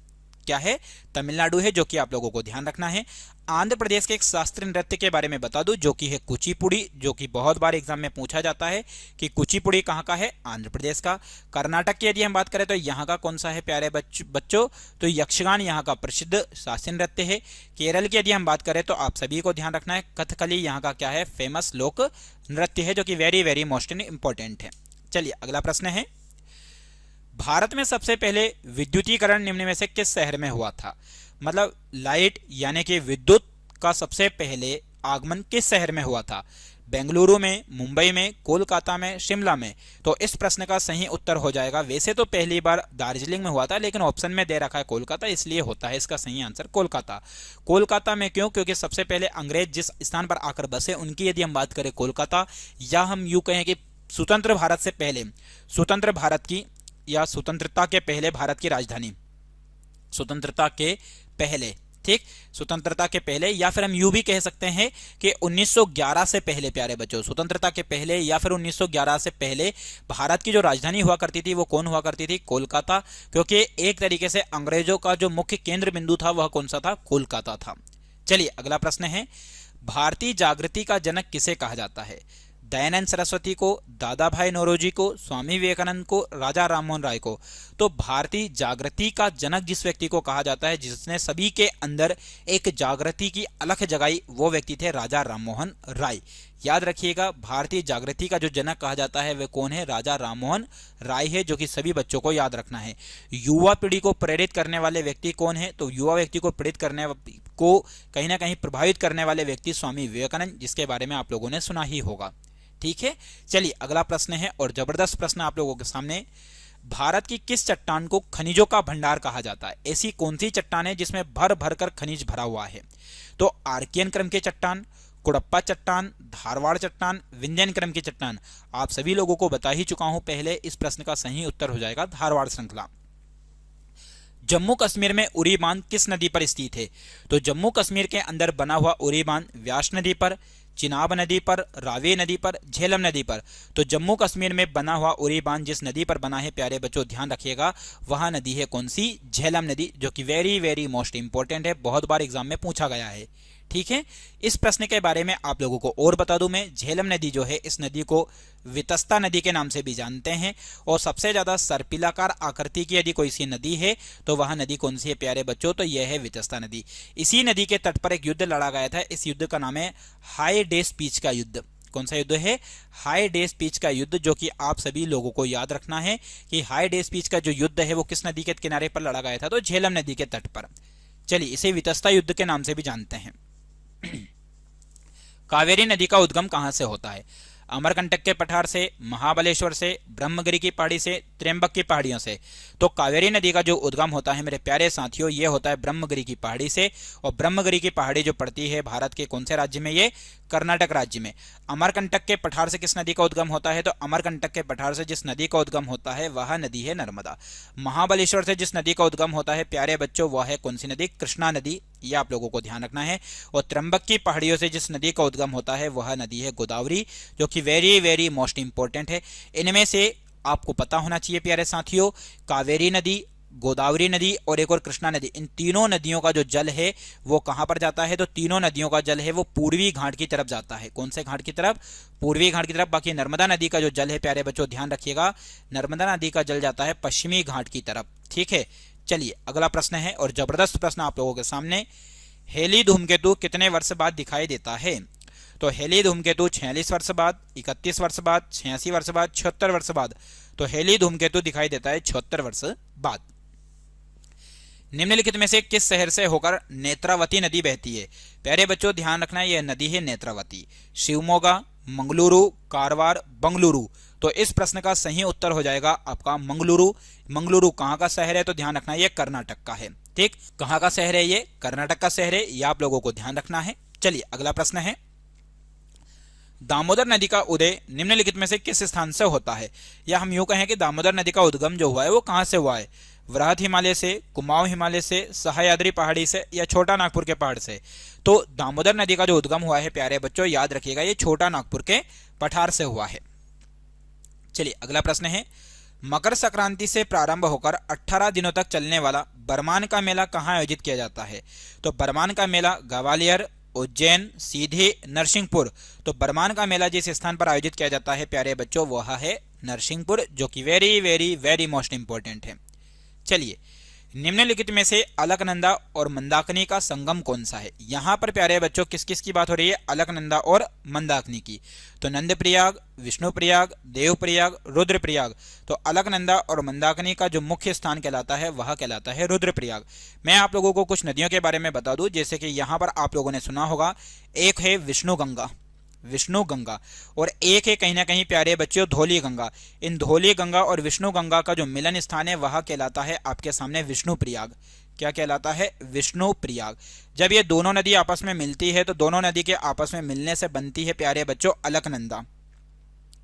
क्या है? तमिलनाडु है, जो कि आप लोगों को ध्यान रखना है। आंध्र प्रदेश के एक शास्त्रीय नृत्य के बारे में बता दूं, जो कि है कुचिपुड़ी, जो कि बहुत बार एग्जाम में पूछा जाता है कि कुचिपुड़ी कहाँ का है, आंध्र प्रदेश का। कर्नाटक की यदि हम बात करें तो यहाँ का कौन सा है प्यारे बच्चों, तो यक्षगान यहाँ का प्रसिद्ध शास्त्रीय नृत्य है। केरल की यदि हम बात करें तो आप सभी को ध्यान रखना है, कथकली यहाँ का क्या है, फेमस लोक नृत्य है, जो कि वेरी वेरी मोस्ट इंपॉर्टेंट है। चलिए अगला प्रश्न है, भारत में सबसे पहले विद्युतीकरण निम्न में से किस शहर में हुआ था? मतलब लाइट यानी कि विद्युत का सबसे पहले आगमन किस शहर में हुआ था? बेंगलुरु में, मुंबई में, कोलकाता में, शिमला में? तो इस प्रश्न का सही उत्तर हो जाएगा, वैसे तो पहली बार दार्जिलिंग में हुआ था, लेकिन ऑप्शन में दे रखा है कोलकाता, इसलिए होता है इसका सही आंसर कोलकाता। कोलकाता में क्यों? क्योंकि सबसे पहले अंग्रेज जिस स्थान पर आकर बसे उनकी यदि हम बात करें कोलकाता, या हम यूं कहें कि स्वतंत्र भारत से पहले, स्वतंत्र भारत की या स्वतंत्रता के पहले भारत की राजधानी, स्वतंत्रता के पहले, ठीक, स्वतंत्रता के पहले, या फिर हम यूं भी कह सकते हैं कि 1911 से पहले प्यारे बच्चों, स्वतंत्रता के पहले या फिर 1911 से पहले भारत की जो राजधानी हुआ करती थी वो कौन हुआ करती थी? कोलकाता। क्योंकि एक तरीके से अंग्रेजों का जो मुख्य केंद्र बिंदु था वह कौन सा था? कोलकाता था। चलिए अगला प्रश्न है, भारतीय जागृति का जनक किसे कहा जाता है? दयानंद सरस्वती को, दादा भाई नौरोजी को, स्वामी विवेकानंद को, राजा राममोहन राय को? तो भारतीय जागृति का जनक जिस व्यक्ति को कहा जाता है, जिसने सभी के अंदर एक जागृति की अलख जगाई, वो व्यक्ति थे राजा राममोहन राय। याद रखिएगा, भारतीय जागृति का जो जनक कहा जाता है वह कौन है? राजा राममोहन राय है, जो कि सभी बच्चों को याद रखना है। युवा पीढ़ी को प्रेरित करने वाले व्यक्ति कौन है? तो युवा व्यक्ति को प्रेरित करने को कहीं ना कहीं प्रभावित करने वाले व्यक्ति स्वामी विवेकानंद, जिसके बारे में आप लोगों ने सुना ही होगा। ठीक है, चलिए अगला प्रश्न है, और जबरदस्त प्रश्न आप लोगों के सामने, भारत की किस चट्टान को खनिजों का भंडार कहा जाता है? ऐसी कौन सी चट्टान है जिसमें भर भर कर खनिज भरा हुआ है? तो आर्कियन क्रम की चट्टान, कुड़प्पा चट्टान, धारवाड़ चट्टान, विंध्यन क्रम की चट्टान? आप सभी लोगों को बता ही चुका हूं पहले, इस प्रश्न का सही उत्तर हो जाएगा धारवाड़ श्रृंखला। जम्मू कश्मीर में उरी बांध किस नदी पर स्थित है? तो जम्मू कश्मीर के अंदर बना हुआ उरी बांध व्यास नदी पर, चिनाब नदी पर, रावी नदी पर, झेलम नदी पर? तो जम्मू कश्मीर में बना हुआ उरी बांध जिस नदी पर बना है प्यारे बच्चों, ध्यान रखिएगा, वह नदी है कौन सी? झेलम नदी, जो कि वेरी वेरी मोस्ट इंपॉर्टेंट है, बहुत बार एग्जाम में पूछा गया है। ठीक है, इस प्रश्न के बारे में आप लोगों को और बता दूं मैं, झेलम नदी जो है, इस नदी को वितस्ता नदी के नाम से भी जानते हैं, और सबसे ज्यादा सर्पिलाकार आकृति की यदि कोई सी नदी है तो वह नदी कौन सी है प्यारे बच्चों? तो यह है वितस्ता नदी। इसी नदी के तट पर एक युद्ध लड़ा गया था, इस युद्ध का नाम है हाई डेस पीच का युद्ध। कौन सा युद्ध है? हाई डेस पीच का युद्ध, जो कि आप सभी लोगों को याद रखना है कि हाई डेस पीच का जो युद्ध है वो किस नदी के किनारे पर लड़ा गया था? तो झेलम नदी के तट पर। चलिए इसे वितस्ता युद्ध के नाम से भी जानते हैं। कावेरी नदी का उद्गम कहां से होता है? अमरकंटक के पठार से, महाबलेश्वर से, ब्रह्मगिरी की पहाड़ी से, त्र्यंबक की पहाड़ियों से? तो कावेरी नदी का जो उद्गम होता है मेरे प्यारे साथियों, ये होता है ब्रह्मगिरी की पहाड़ी से, और ब्रह्मगिरी की पहाड़ी जो पड़ती है भारत के कौन से राज्य में? ये कर्नाटक राज्य में। अमरकंटक के पठार से किस नदी का उद्गम होता है? तो अमरकंटक के पठार से जिस नदी का उद्गम होता है वह नदी है नर्मदा। महाबलेश्वर से जिस नदी का उद्गम होता है प्यारे बच्चों, वह है कौन सी नदी? कृष्णा नदी, ये आप लोगों को ध्यान रखना है। और त्र्यंबक की पहाड़ियों से जिस नदी का उद्गम होता है वह नदी है गोदावरी, जो कि वेरी वेरी मोस्ट इंपॉर्टेंट है। इनमें से आपको पता होना चाहिए प्यारे साथियों, कावेरी नदी, गोदावरी नदी और एक और कृष्णा नदी, इन तीनों नदियों का जो जल है वो कहां पर जाता है? तो तीनों नदियों का जल है वो पूर्वी घाट की तरफ जाता है। कौन से घाट की तरफ? पूर्वी घाट की तरफ। बाकी नर्मदा नदी का जो जल है प्यारे बच्चों ध्यान रखिएगा, नर्मदा नदी का जल जाता है पश्चिमी घाट की तरफ। ठीक है, चलिए अगला प्रश्न है, और जबरदस्त प्रश्न आप लोगों के सामने, हेली धूमकेतु कितने वर्ष बाद दिखाई देता है? तो हेली धूमकेतु 46 वर्ष बाद, 31 वर्ष बाद, 86 वर्ष बाद, 76 वर्ष बाद? तो हेली धूमकेतु दिखाई देता है 76 वर्ष बाद। निम्नलिखित में से किस शहर से होकर नेत्रावती नदी बहती है? प्यारे बच्चों ध्यान रखना, यह नदी है नेत्रावती। शिवमोगा, मंगलुरु, कारवार, बंगलुरु। तो इस प्रश्न का सही उत्तर हो जाएगा आपका मंगलुरु। मंगलुरु कहाँ का शहर है? तो ध्यान रखना ये कर्नाटक का है। ठीक, कहाँ का शहर है? ये कर्नाटक का शहर है, ये आप लोगों को ध्यान रखना है। चलिए अगला प्रश्न है, दामोदर नदी का उदय निम्नलिखित में से किस स्थान से होता है? या हम यूं कहें कि दामोदर नदी का उद्गम जो हुआ है वो कहां से हुआ है? वृहद हिमालय से, कुमाऊं हिमालय से, सह्याद्री पहाड़ी से, या छोटा नागपुर के पहाड़ से? तो दामोदर नदी का जो उद्गम हुआ है प्यारे बच्चों, याद रखिएगा ये छोटा नागपुर के पठार से हुआ है। चलिए अगला प्रश्न है, मकर संक्रांति से प्रारंभ होकर 18 दिनों तक चलने वाला बरमान का मेला कहाँ आयोजित किया जाता है? तो बरमान का मेला ग्वालियर, उज्जैन, सीधी, नरसिंहपुर। तो बरमान का मेला जिस स्थान पर आयोजित किया जाता है प्यारे बच्चों वह है नरसिंहपुर, जो कि very very very most important है। चलिए, निम्नलिखित में से अलकनंदा और मंदाकिनी का संगम कौन सा है? यहां पर प्यारे बच्चों किस किस की बात हो रही है? अलकनंदा और मंदाकिनी की। तो नंदप्रयाग, विष्णुप्रयाग, देवप्रयाग, रुद्रप्रयाग। तो अलकनंदा और मंदाकिनी का जो मुख्य स्थान कहलाता है वह कहलाता है रुद्रप्रयाग। मैं आप लोगों को कुछ नदियों के बारे में बता दूं, जैसे कि यहां पर आप लोगों ने सुना होगा, एक है विष्णु गंगा, विष्णु गंगा, और एक है कहीं ना कहीं प्यारे बच्चों धौली गंगा। इन धौली गंगा और विष्णु गंगा का जो मिलन स्थान है वह कहलाता है आपके सामने विष्णु प्रयाग। क्या कहलाता है? विष्णु प्रयाग। जब ये दोनों नदी आपस में मिलती है तो दोनों नदी के आपस में मिलने से बनती है प्यारे बच्चों अलकनंदा।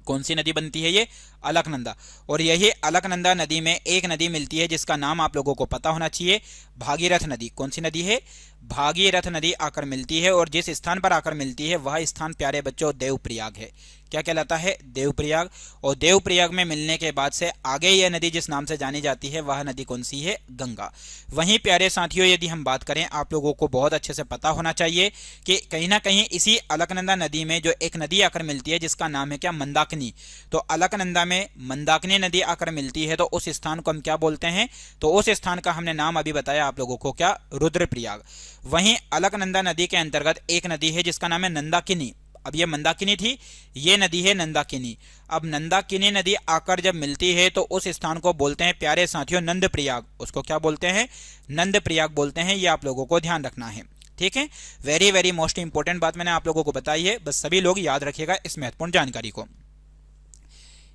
कौन सी नदी बनती है? ये अलकनंदा। और यही अलकनंदा नदी में एक नदी मिलती है जिसका नाम आप लोगों को पता होना चाहिए, भागीरथ नदी। कौन सी नदी है? भागीरथ नदी आकर मिलती है, और जिस स्थान पर आकर मिलती है वह स्थान प्यारे बच्चों देवप्रयाग है। क्या कहलाता है? देवप्रयाग। और देवप्रयाग में मिलने के बाद से आगे यह नदी जिस नाम से जानी जाती है वह नदी कौन सी है? गंगा। वहीं प्यारे साथियों यदि हम बात करें, आप लोगों को बहुत अच्छे से पता होना चाहिए कि कहीं ना कहीं इसी अलकनंदा नदी में जो एक नदी आकर मिलती है जिसका नाम है क्या? मंदाकिनी। तो अलकनंदा में मंदाकिनी नदी आकर मिलती है तो उस स्थान को हम क्या बोलते हैं? तो उस स्थान का हमने नाम अभी बताया आप लोगों को, क्या? रुद्रप्रयाग। वहीं अलकनंदा नदी के अंतर्गत एक नदी है जिसका नाम है नंदाकिनी। अब ये मंदाकिनी थी, ये नदी है नंदाकिनी। अब नंदाकिनी नदी आकर जब मिलती है तो उस स्थान को बोलते हैं प्यारे साथियों नंदप्रयाग। उसको क्या बोलते हैं? नंदप्रयाग बोलते हैं। ये आप लोगों को ध्यान रखना है। ठीक है, वेरी वेरी मोस्ट इंपॉर्टेंट बात मैंने आप लोगों को बताई है, बस सभी लोग याद रखिएगा इस महत्वपूर्ण जानकारी को।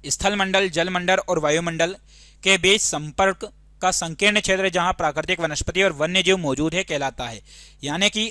स्थल मंडल, जल मंडल और वायुमंडल के बीच संपर्क का संकीर्ण क्षेत्र जहां प्राकृतिक वनस्पति और वन्य जीव मौजूद है कहलाता है। यानी कि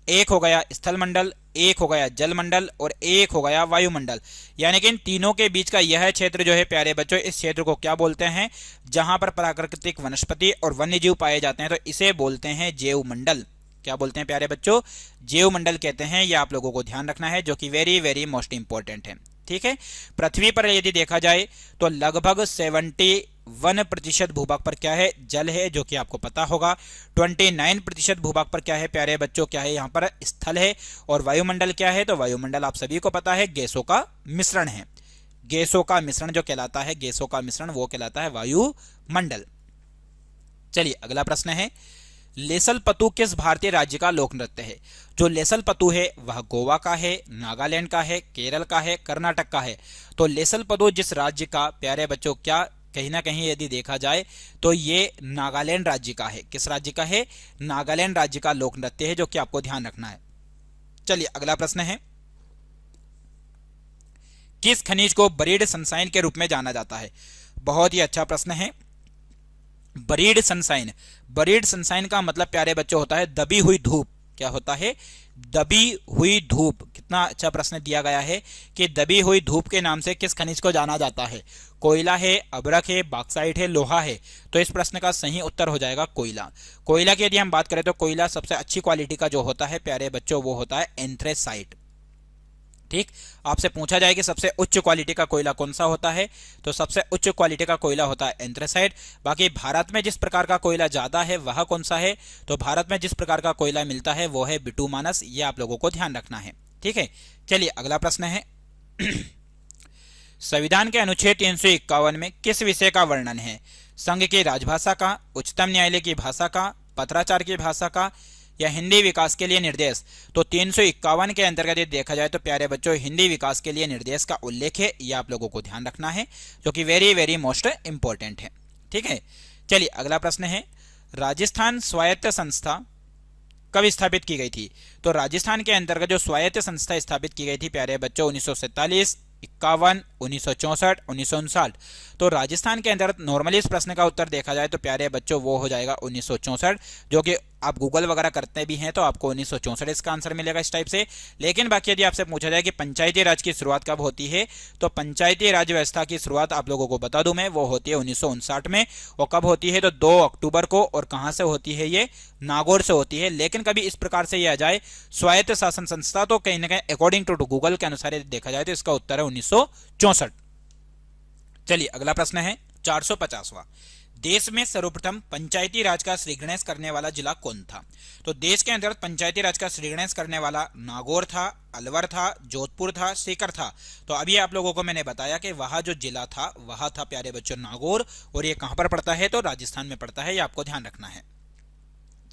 एक हो गया स्थल मंडल, एक हो गया जल मंडल और एक हो गया वायुमंडल। यानी कि इन तीनों के बीच का यह क्षेत्र जो है प्यारे बच्चों, इस क्षेत्र को क्या बोलते हैं? जहां पर प्राकृतिक वनस्पति और वन्य जीव पाए जाते हैं तो इसे बोलते हैं जैव मंडल। क्या बोलते हैं प्यारे बच्चों? जैव मंडल कहते हैं। ये आप लोगों को ध्यान रखना है, जो कि वेरी वेरी मोस्ट इंपॉर्टेंट है। ठीक है, पृथ्वी पर यदि देखा जाए तो लगभग 71% भूभाग पर क्या है? जल है, जो कि आपको पता होगा। 29% भूभाग पर क्या है प्यारे बच्चों? क्या है? यहाँ पर स्थल है। और वायुमंडल क्या है? तो वायुमंडल आप सभी को पता है, गैसों का मिश्रण है। गैसों का मिश्रण जो कहलाता है, गैसों का मिश्रण वो कहलाता है वायुमंडल। चलिए अगला प्रश्न है, लेसल पतु किस भारतीय राज्य का लोक नृत्य है? जो लेसल पतु है वह गोवा का है, नागालैंड का है, केरल का है, कर्नाटक का है। तो लेसल पतु जिस राज्य का प्यारे बच्चों, क्या कहीं ना कहीं यदि देखा जाए तो ये नागालैंड राज्य का है। किस राज्य का है? नागालैंड राज्य का लोक नृत्य है, जो कि आपको ध्यान रखना है। चलिए अगला प्रश्न है, किस खनिज को बरीड सनशाइन के रूप में जाना जाता है? बहुत ही अच्छा प्रश्न है। बरीड सनशाइन, बरीड सनशाइन का मतलब प्यारे बच्चों होता है दबी हुई धूप। क्या होता है? दबी हुई धूप। कितना अच्छा प्रश्न दिया गया है कि दबी हुई धूप के नाम से किस खनिज को जाना जाता है? कोयला है, अभ्रक है, बॉक्साइट है, लोहा है। तो इस प्रश्न का सही उत्तर हो जाएगा कोयला। कोयला की यदि हम बात करें तो कोयला सबसे अच्छी क्वालिटी का जो होता है प्यारे बच्चों वो होता है एंथ्रेसाइट। ठीक, आपसे पूछा जाए कि सबसे उच्च क्वालिटी का कोयला कौन सा होता है, तो सबसे उच्च क्वालिटी का कोयला होता है एंथ्रेसाइट। बाकी भारत में जिस प्रकार का कोयला ज्यादा है वह कौन सा है? तो भारत में जिस प्रकार का कोयला मिलता है वो है बिटुमानस। ये आप लोगों को ध्यान रखना है। ठीक है, चलिए अगला प्रश्न है, संविधान के अनुच्छेद 351 में किस विषय का वर्णन है? संघ की राजभाषा का, उच्चतम न्यायालय की भाषा का, पत्राचार की भाषा का, या हिंदी विकास के लिए निर्देश? तो 351 के अंतर्गत देखा जाए तो प्यारे बच्चों हिंदी विकास के लिए निर्देश का उल्लेख है। यह आप लोगों को ध्यान रखना है, जो कि वेरी वेरी मोस्ट इंपॉर्टेंट है। ठीक है, चलिए अगला प्रश्न है, राजस्थान स्वायत्त संस्था कब स्थापित की गई थी? तो राजस्थान के अंतर्गत जो स्वायत्त संस्था स्थापित की गई थी प्यारे बच्चों 1947, 51, 1964, 1959। तो राजस्थान के अंदर नॉर्मली इस प्रश्न का उत्तर देखा जाए तो प्यारे बच्चों वो हो जाएगा 1964, जो कि आप गूगल वगैरह करते भी हैं तो आपको 1964 इसका आंसर मिलेगा इस टाइप से। लेकिन बाकी यदि आपसे पूछा जाए कि पंचायती राज की शुरुआत कब होती है, तो पंचायती राज व्यवस्था की शुरुआत आप लोगों को बता दूं मैं, वो होती है 1959 में। और कब होती है? तो 2 अक्टूबर को। और कहां से होती है? ये नागौर से होती है। लेकिन कभी इस प्रकार से यह आ जाए स्वायत्त शासन संस्था, तो कहीं ना कहीं अकॉर्डिंग टू गूगल के अनुसार देखा जाए तो इसका उत्तर है 1964। चलिए अगला प्रश्न है 450वां। देश में सर्वप्रथम पंचायती राज का श्रीगणेश करने वाला जिला कौन था? तो देश के अंतर्गत पंचायती राज का श्रीगणेश करने वाला नागौर था, अलवर था, जोधपुर था, सीकर था। तो अभी आप लोगों को मैंने बताया कि वह जो जिला था वह था प्यारे बच्चों नागौर। और ये कहां पर पड़ता है? तो राजस्थान में पड़ता है, ये आपको ध्यान रखना है।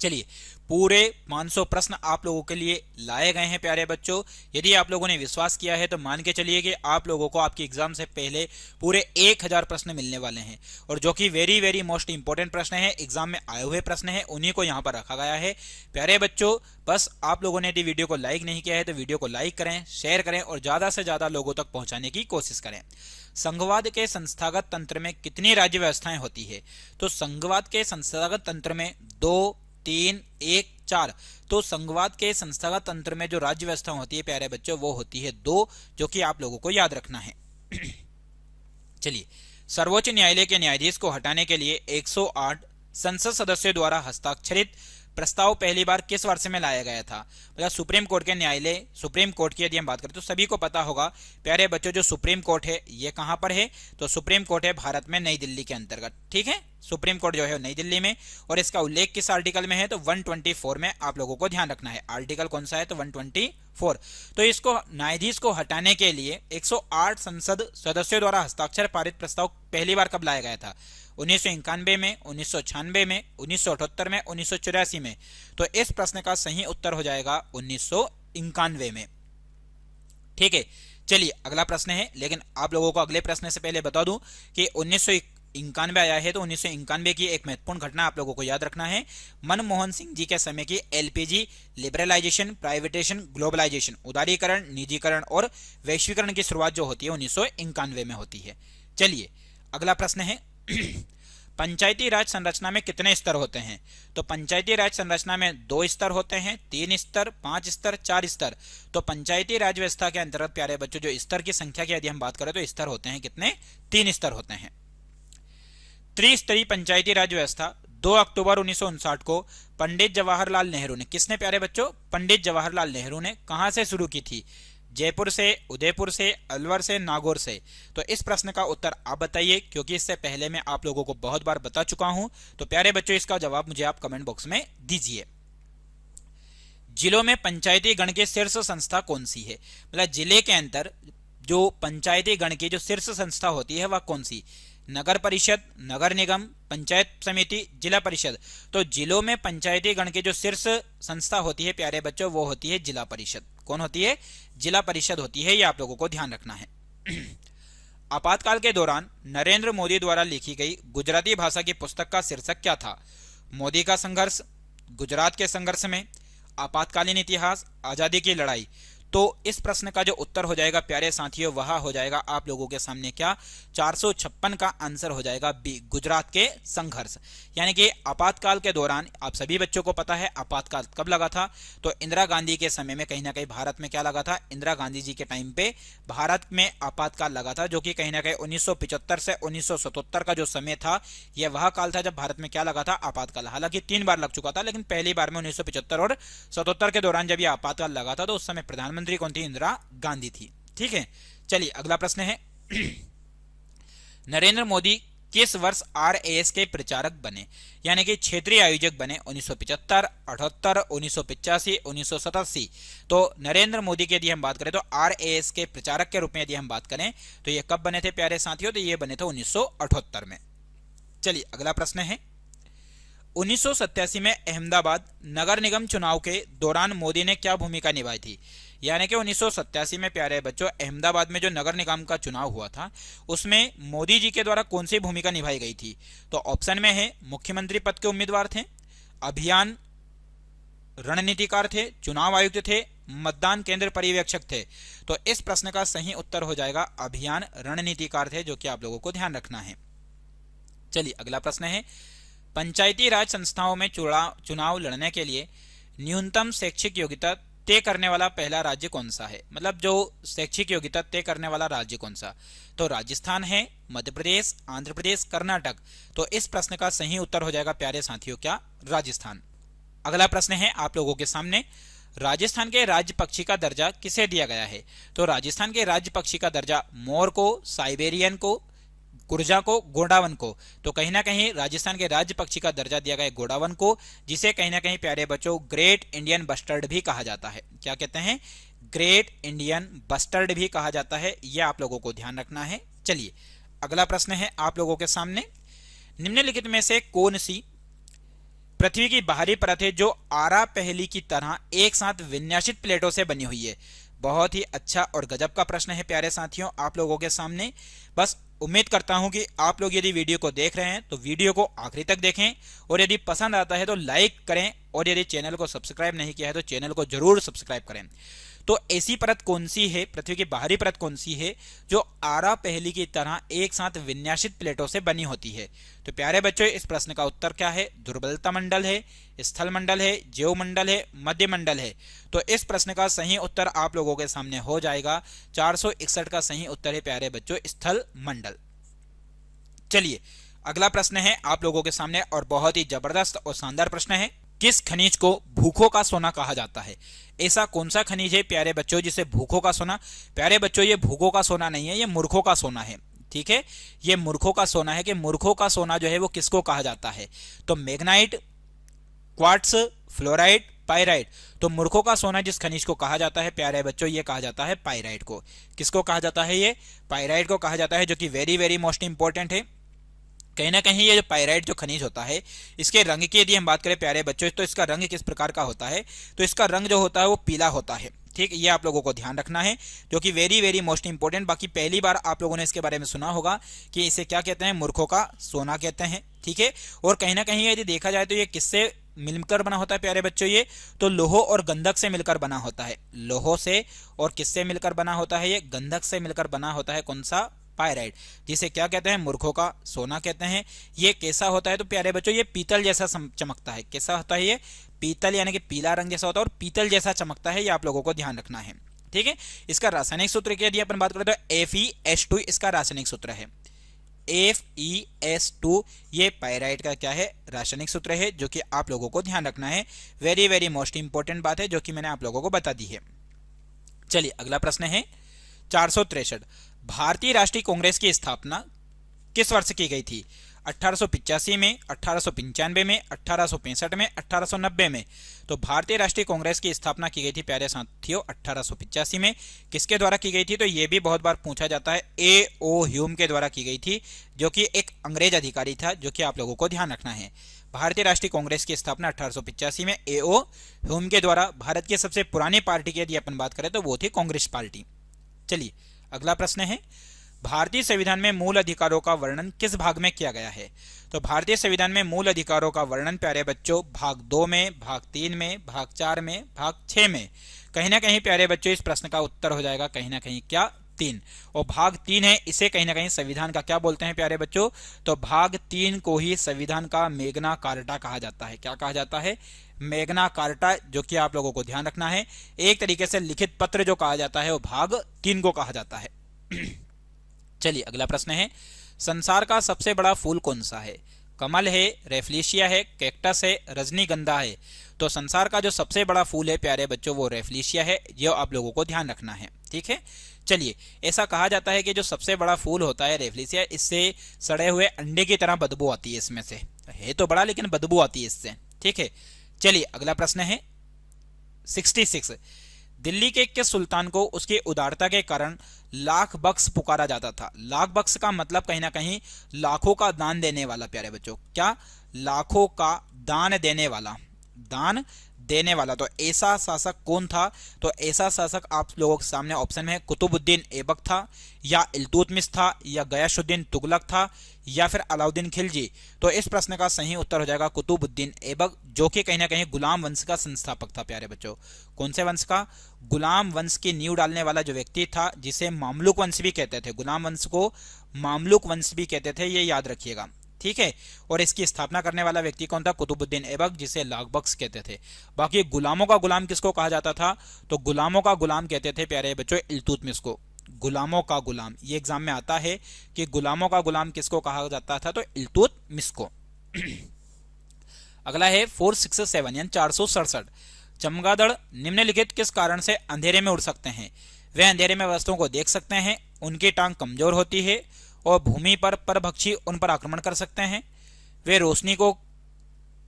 चलिए पूरे 500 प्रश्न आप लोगों के लिए लाए गए हैं प्यारे बच्चों। यदि आप लोगों ने विश्वास किया है तो मान के चलिए कि आप लोगों को आपकी एग्जाम से पहले पूरे 1000 प्रश्न मिलने वाले हैं। और जो कि वेरी वेरी मोस्ट इंपोर्टेंट प्रश्न है, एग्जाम में आए हुए प्रश्न है, उन्हीं को यहां पर रखा गया है प्यारे बच्चों। बस आप लोगों ने यदि वीडियो को लाइक नहीं किया है तो वीडियो को लाइक करें, शेयर करें और ज्यादा से ज्यादा लोगों तक पहुंचाने की कोशिश करें। संघवाद के संस्थागत तंत्र में कितनी राज्य व्यवस्थाएं होती है? तो संघवाद के संस्थागत तंत्र में 2, 3, 1, 4। तो संघवाद के संस्थागत तंत्र में जो राज्य व्यवस्था होती है प्यारे बच्चों वो होती है 2, जो कि आप लोगों को याद रखना है। चलिए सर्वोच्च न्यायालय के न्यायाधीश को हटाने के लिए 108 संसद सदस्यों द्वारा हस्ताक्षरित प्रस्ताव पहली बार किस वर्ष में लाया गया था? मतलब सुप्रीम कोर्ट के न्यायालय, सुप्रीम कोर्ट की यदि हम बात करें तो सभी को पता होगा प्यारे बच्चों जो सुप्रीम कोर्ट है ये कहां पर है? तो सुप्रीम कोर्ट है भारत में नई दिल्ली के अंतर्गत। ठीक है, सुप्रीम कोर्ट जो है नई दिल्ली में। और इसका उल्लेख किस आर्टिकल में है? तो 124 में आप लोगों को ध्यान रखना है। आर्टिकल कौन सा है? तो 124। तो इसको न्यायाधीश को हटाने के लिए 108 संसद सदस्यों द्वारा हस्ताक्षर पारित प्रस्ताव पहली बार कब लाया गया था? 1991 में, 1996 में, 1978 में, 1984 में। तो इस प्रश्न का सही उत्तर हो जाएगा 1991 में। ठीक है, चलिए अगला प्रश्न है। लेकिन आप लोगों को अगले प्रश्न से पहले बता दूं कि 1991 आया है तो 1991 की एक महत्वपूर्ण घटना आप लोगों को याद रखना है। मनमोहन सिंह जी के समय की एलपीजी लिबरलाइजेशन, प्राइवेटेशन, ग्लोबलाइजेशन, उदारीकरण, निजीकरण और वैश्वीकरण की शुरुआत जो होती है 1991 में होती है। चलिए अगला प्रश्न है पंचायती राज संरचना में कितने स्तर होते हैं? तो पंचायती राज संरचना में 2 स्तर होते हैं, 3 स्तर, 5 स्तर, 4 स्तर। तो पंचायती राज व्यवस्था के अंतर्गत प्यारे बच्चों जो स्तर की संख्या की यदि हम बात करें तो स्तर होते हैं कितने? 3 स्तर होते हैं। त्रिस्तरीय पंचायती राज व्यवस्था 2 अक्टूबर 1959 को पंडित जवाहरलाल नेहरू ने, किसने प्यारे बच्चों? पंडित जवाहरलाल नेहरू ने कहां से शुरू की थी? जयपुर से, उदयपुर से, अलवर से, नागौर से। तो इस प्रश्न का उत्तर आप बताइए, क्योंकि इससे पहले मैं आप लोगों को बहुत बार बता चुका हूं। तो प्यारे बच्चों इसका जवाब मुझे आप कमेंट बॉक्स में दीजिए। जिलों में पंचायती गण की शीर्ष संस्था कौन सी है? मतलब जिले के अंदर जो पंचायती गण की जो शीर्ष संस्था होती है वह कौन सी? नगर परिषद, नगर निगम, पंचायत समिति, जिला परिषद। तो जिलों में पंचायती गण की जो शीर्ष संस्था होती है प्यारे बच्चों वो होती है जिला परिषद। कौन होती है? जिला परिषद होती है, ये आप लोगों को ध्यान रखना है। आपातकाल के दौरान नरेंद्र मोदी द्वारा लिखी गई गुजराती भाषा की पुस्तक का शीर्षक क्या था? मोदी का संघर्ष, गुजरात के संघर्ष में, आपातकालीन इतिहास, आजादी की लड़ाई। तो इस प्रश्न का जो उत्तर हो जाएगा प्यारे साथियों वह हो जाएगा आप लोगों के सामने क्या? 456 का आंसर हो जाएगा बी, गुजरात के संघर्ष। यानी कि आपातकाल के दौरान आप सभी बच्चों को पता है आपातकाल कब लगा था? तो इंदिरा गांधी के समय में कहीं ना कहीं भारत में क्या लगा था? इंदिरा गांधी जी के टाइम पे भारत में आपातकाल लगा था, जो कि कहीं ना कहीं 1975 से 1977 का जो समय था यह वह काल था जब भारत में क्या लगा था? आपातकाल। हालांकि 3 बार लग चुका था, लेकिन पहली बार में 1975 और 77 के दौरान जब यह आपातकाल लगा था तो उस समय प्रधानमंत्री कौन थी? इंदिरा गांधी थी। ठीक है, चलिए अगला प्रश्न है नरेंद्र मोदी किस वर्ष आरएएस के प्रचारक बने? यानी कि क्षेत्रीय आयोजक बने? 1975, 78, 1985, 1987। तो नरेंद्र मोदी की यदि हम बात करें तो आरएएस के प्रचारक के रूप में यदि हम बात करें तो ये कब बने थे प्यारे साथियों? तो ये बने थे 1978 में। चलिए अगला प्रश्न है 1987 में अहमदाबाद नगर निगम चुनाव के दौरान मोदी ने क्या भूमिका निभाई थी? यानी कि 1987 में प्यारे बच्चों अहमदाबाद में जो नगर निगम का चुनाव हुआ था उसमें मोदी जी के द्वारा कौन सी भूमिका निभाई गई थी? तो ऑप्शन में है मुख्यमंत्री पद के उम्मीदवार थे, अभियान रणनीतिकार थे, चुनाव आयुक्त थे, मतदान केंद्र पर्यवेक्षक थे? तो इस प्रश्न का सही उत्तर हो जाएगा अभियान रणनीतिकार थे, जो कि आप लोगों को ध्यान रखना है। चलिए अगला प्रश्न है, पंचायती राज संस्थाओं में चुनाव लड़ने के लिए न्यूनतम शैक्षिक योग्यता तय करने वाला पहला राज्य कौन सा है? मतलब जो शैक्षिक योग्यता तय करने वाला राज्य कौन सा? तो राजस्थान है, मध्य प्रदेश, आंध्र प्रदेश, कर्नाटक? तो इस प्रश्न का सही उत्तर हो जाएगा प्यारे साथियों क्या? राजस्थान। अगला प्रश्न है आप लोगों के सामने, राजस्थान के राज्य पक्षी का दर्जा किसे दिया गया है? तो राजस्थान के राज्य पक्षी का दर्जा मोर को, साइबेरियन को, कुर्जा को, गोंडावन को? तो कहीं ना कहीं राजस्थान के राज्य पक्षी का दर्जा दिया गया है गोंडावन को, जिसे कहीं ना कहीं प्यारे बच्चों ग्रेट इंडियन बस्टर्ड भी कहा जाता है। क्या कहते हैं? ग्रेट इंडियन बस्टर्ड भी कहा जाता है, यह आप लोगों को ध्यान रखना है। चलिए अगला प्रश्न है आप लोगों के सामने, निम्नलिखित में से कौन सी पृथ्वी की बाहरी परत है जो आरा पहेली की तरह एक साथ विन्यासित प्लेटों से बनी हुई है? बहुत ही अच्छा और गजब का प्रश्न है प्यारे साथियों आप लोगों के सामने। बस उम्मीद करता हूं कि आप लोग यदि वीडियो को देख रहे हैं तो वीडियो को आखिरी तक देखें, और यदि पसंद आता है तो लाइक करें, और यदि चैनल को सब्सक्राइब नहीं किया है तो चैनल को जरूर सब्सक्राइब करें। तो ऐसी परत कौन सी है, पृथ्वी की बाहरी परत कौन सी है जो आरा पहेली की तरह एक साथ विन्यासित प्लेटों से बनी होती है? तो प्यारे बच्चों इस प्रश्न का उत्तर क्या है? दुर्बलता मंडल है, स्थल मंडल है, ज्यों मंडल है, मध्य मंडल है? तो इस प्रश्न का सही उत्तर आप लोगों के सामने हो जाएगा 461 का सही उत्तर है प्यारे बच्चों स्थल मंडल। चलिए अगला प्रश्न है आप लोगों के सामने, और बहुत ही जबरदस्त और शानदार प्रश्न है, किस खनिज को भूखों का सोना कहा जाता है? ऐसा कौन सा खनिज है प्यारे बच्चों जिसे भूखों का सोना? प्यारे बच्चों ये भूखों का सोना नहीं है, ये मूर्खों का सोना है। ठीक है, ये मूर्खों का सोना है कि मूर्खों का सोना जो है वो किसको कहा जाता है? तो मैग्नाइट, क्वार्ट्स, फ्लोराइड, पाइराइट? तो मूर्खों का सोना जिस खनिज को कहा जाता है प्यारे बच्चों, ये कहा जाता है पाइराइट को। किसको कहा जाता है? ये पाइराइट को कहा जाता है, जो कि वेरी वेरी मोस्ट इंपॉर्टेंट है। कहीं ना कहीं ये जो पाइराइट जो खनिज होता है, इसके रंग की यदि हम बात करें प्यारे बच्चों, तो इसका रंग किस प्रकार का होता है? तो इसका रंग जो होता है वो पीला होता है। ठीक, ये आप लोगों को ध्यान रखना है, जो कि वेरी वेरी मोस्ट इंपॉर्टेंट। बाकी पहली बार आप लोगों ने इसके बारे में सुना होगा कि इसे क्या कहते हैं? मूर्खों का सोना कहते हैं। ठीक है, और कहीं ना कहीं यदि देखा जाए तो ये किससे मिलकर बना होता है प्यारे बच्चों? ये तो लोहो और गंधक से मिलकर बना होता है। लोहो से और किससे मिलकर बना होता है? ये गंधक से मिलकर बना होता है। कौन सा? पाइराइट, जिसे क्या कहते हैं? मूर्खों का सोना कहते हैं। ये कैसा होता है? तो प्यारे बच्चों ये पीतल जैसा चमकता है। कैसा होता है? ये पीतल यानी कि पीला रंग जैसा होता है और पीतल जैसा चमकता है, ये आप लोगों को ध्यान रखना है। ठीक है, इसका रासायनिक सूत्र की यदि अपन बात करें तो Fe2 इसका रासायनिक सूत्र है। Fe2 ये पाइराइट का क्या है? रासायनिक सूत्र है, जो कि आप लोगों को ध्यान रखना है। वेरी वेरी मोस्ट इंपॉर्टेंट बात है, जो कि मैंने आप लोगों को बता दी है। चलिए अगला प्रश्न है 463, भारतीय राष्ट्रीय कांग्रेस की स्थापना किस वर्ष की गई थी? 1885 में, 1895 में, 1865 में, 1890 में? तो भारतीय राष्ट्रीय कांग्रेस की स्थापना की गई थी प्यारे साथियों 1885 में। किसके द्वारा की गई थी? तो यह भी बहुत बार पूछा जाता है, A.O. ह्यूम के द्वारा की गई थी, जो कि एक अंग्रेज अधिकारी था, जो कि आप लोगों को ध्यान रखना है। भारतीय राष्ट्रीय कांग्रेस की स्थापना 1885 में A.O. ह्यूम के द्वारा। भारत की सबसे पुरानी पार्टी की यदि अपन बात करें तो वो थी कांग्रेस पार्टी। चलिए अगला प्रश्न है, भारतीय संविधान में मूल अधिकारों का वर्णन किस भाग में किया गया है? तो भारतीय संविधान में मूल अधिकारों का वर्णन प्यारे बच्चों भाग 2 में, भाग 3 में, भाग 4 में, भाग 6 में? कहीं ना कहीं प्यारे बच्चों इस प्रश्न का उत्तर हो जाएगा कहीं ना कहीं क्या? 3। और भाग 3 है, इसे कहीं ना कहीं संविधान का क्या बोलते हैं प्यारे बच्चों? तो भाग 3 को ही संविधान का मैग्ना कार्टा कहा जाता है। क्या कहा जाता है? मैग्ना कार्टा, जो कि आप लोगों को ध्यान रखना है। एक तरीके से लिखित पत्र जो कहा जाता है वो भाग 3 को कहा जाता है। चलिए अगला प्रश्न है, संसार का सबसे बड़ा फूल कौन सा है? कमल है, रेफ्लिशिया है, कैक्टस है, रजनीगंधा है? तो संसार का जो सबसे बड़ा फूल है प्यारे बच्चों वो रेफ्लिशिया है, ये आप लोगों को ध्यान रखना है। ठीक है, चलिए ऐसा कहा जाता है कि जो सबसे बड़ा फूल होता है रेफ्लिशिया, इससे सड़े हुए अंडे की तरह बदबू आती है। इसमें से है तो बड़ा लेकिन बदबू आती है इससे। ठीक है, चलिए अगला प्रश्न है 66, दिल्ली के किस सुल्तान को उसकी उदारता के कारण लाख बख्श पुकारा जाता था? लाख बख्श का मतलब कहीं ना कहीं लाखों का दान देने वाला प्यारे बच्चों। क्या? लाखों का दान देने वाला, दान देने वाला। तो ऐसा शासक कौन था? तो ऐसा शासक आप लोगों के सामने ऑप्शन में है, कुतुबुद्दीन ऐबक था, या इल्तुतमिश था, या गयासुद्दीन तुगलक था, या फिर अलाउद्दीन खिलजी। तो इस प्रश्न का सही उत्तर हो जाएगा कुतुबुद्दीन ऐबक, जो कि कहीं ना कहीं गुलाम वंश का संस्थापक था प्यारे बच्चों। कौन से वंश का? गुलाम वंश की नींव डालने वाला जो व्यक्ति था, जिसे मामलुक वंश भी कहते थे, गुलाम वंश को मामलुक वंश भी कहते थे, ये याद रखिएगा, ठीक है। और इसकी स्थापना करने वाला व्यक्ति कौन था? कुतुबुद्दीन ऐबक, जिसे लाखबख्श कहते थे। बाकी गुलामों का गुलाम किसको कहा जाता था? तो गुलामों का गुलाम कहते थे प्यारे बच्चों इल्तुतमिश को। गुलामों का गुलाम, ये एग्जाम में आता है कि गुलामों का गुलाम किसको कहा जाता था? तो इल्तुतमिश को। अगला है 467 यानी 467। चमगादड़ निम्नलिखित किस कारण से अंधेरे में उड़ सकते हैं? वे अंधेरे में वस्तुओं को देख सकते हैं, उनकी टांग कमजोर होती है और भूमि पर परभक्षी उन पर आक्रमण कर सकते हैं, वे रोशनी को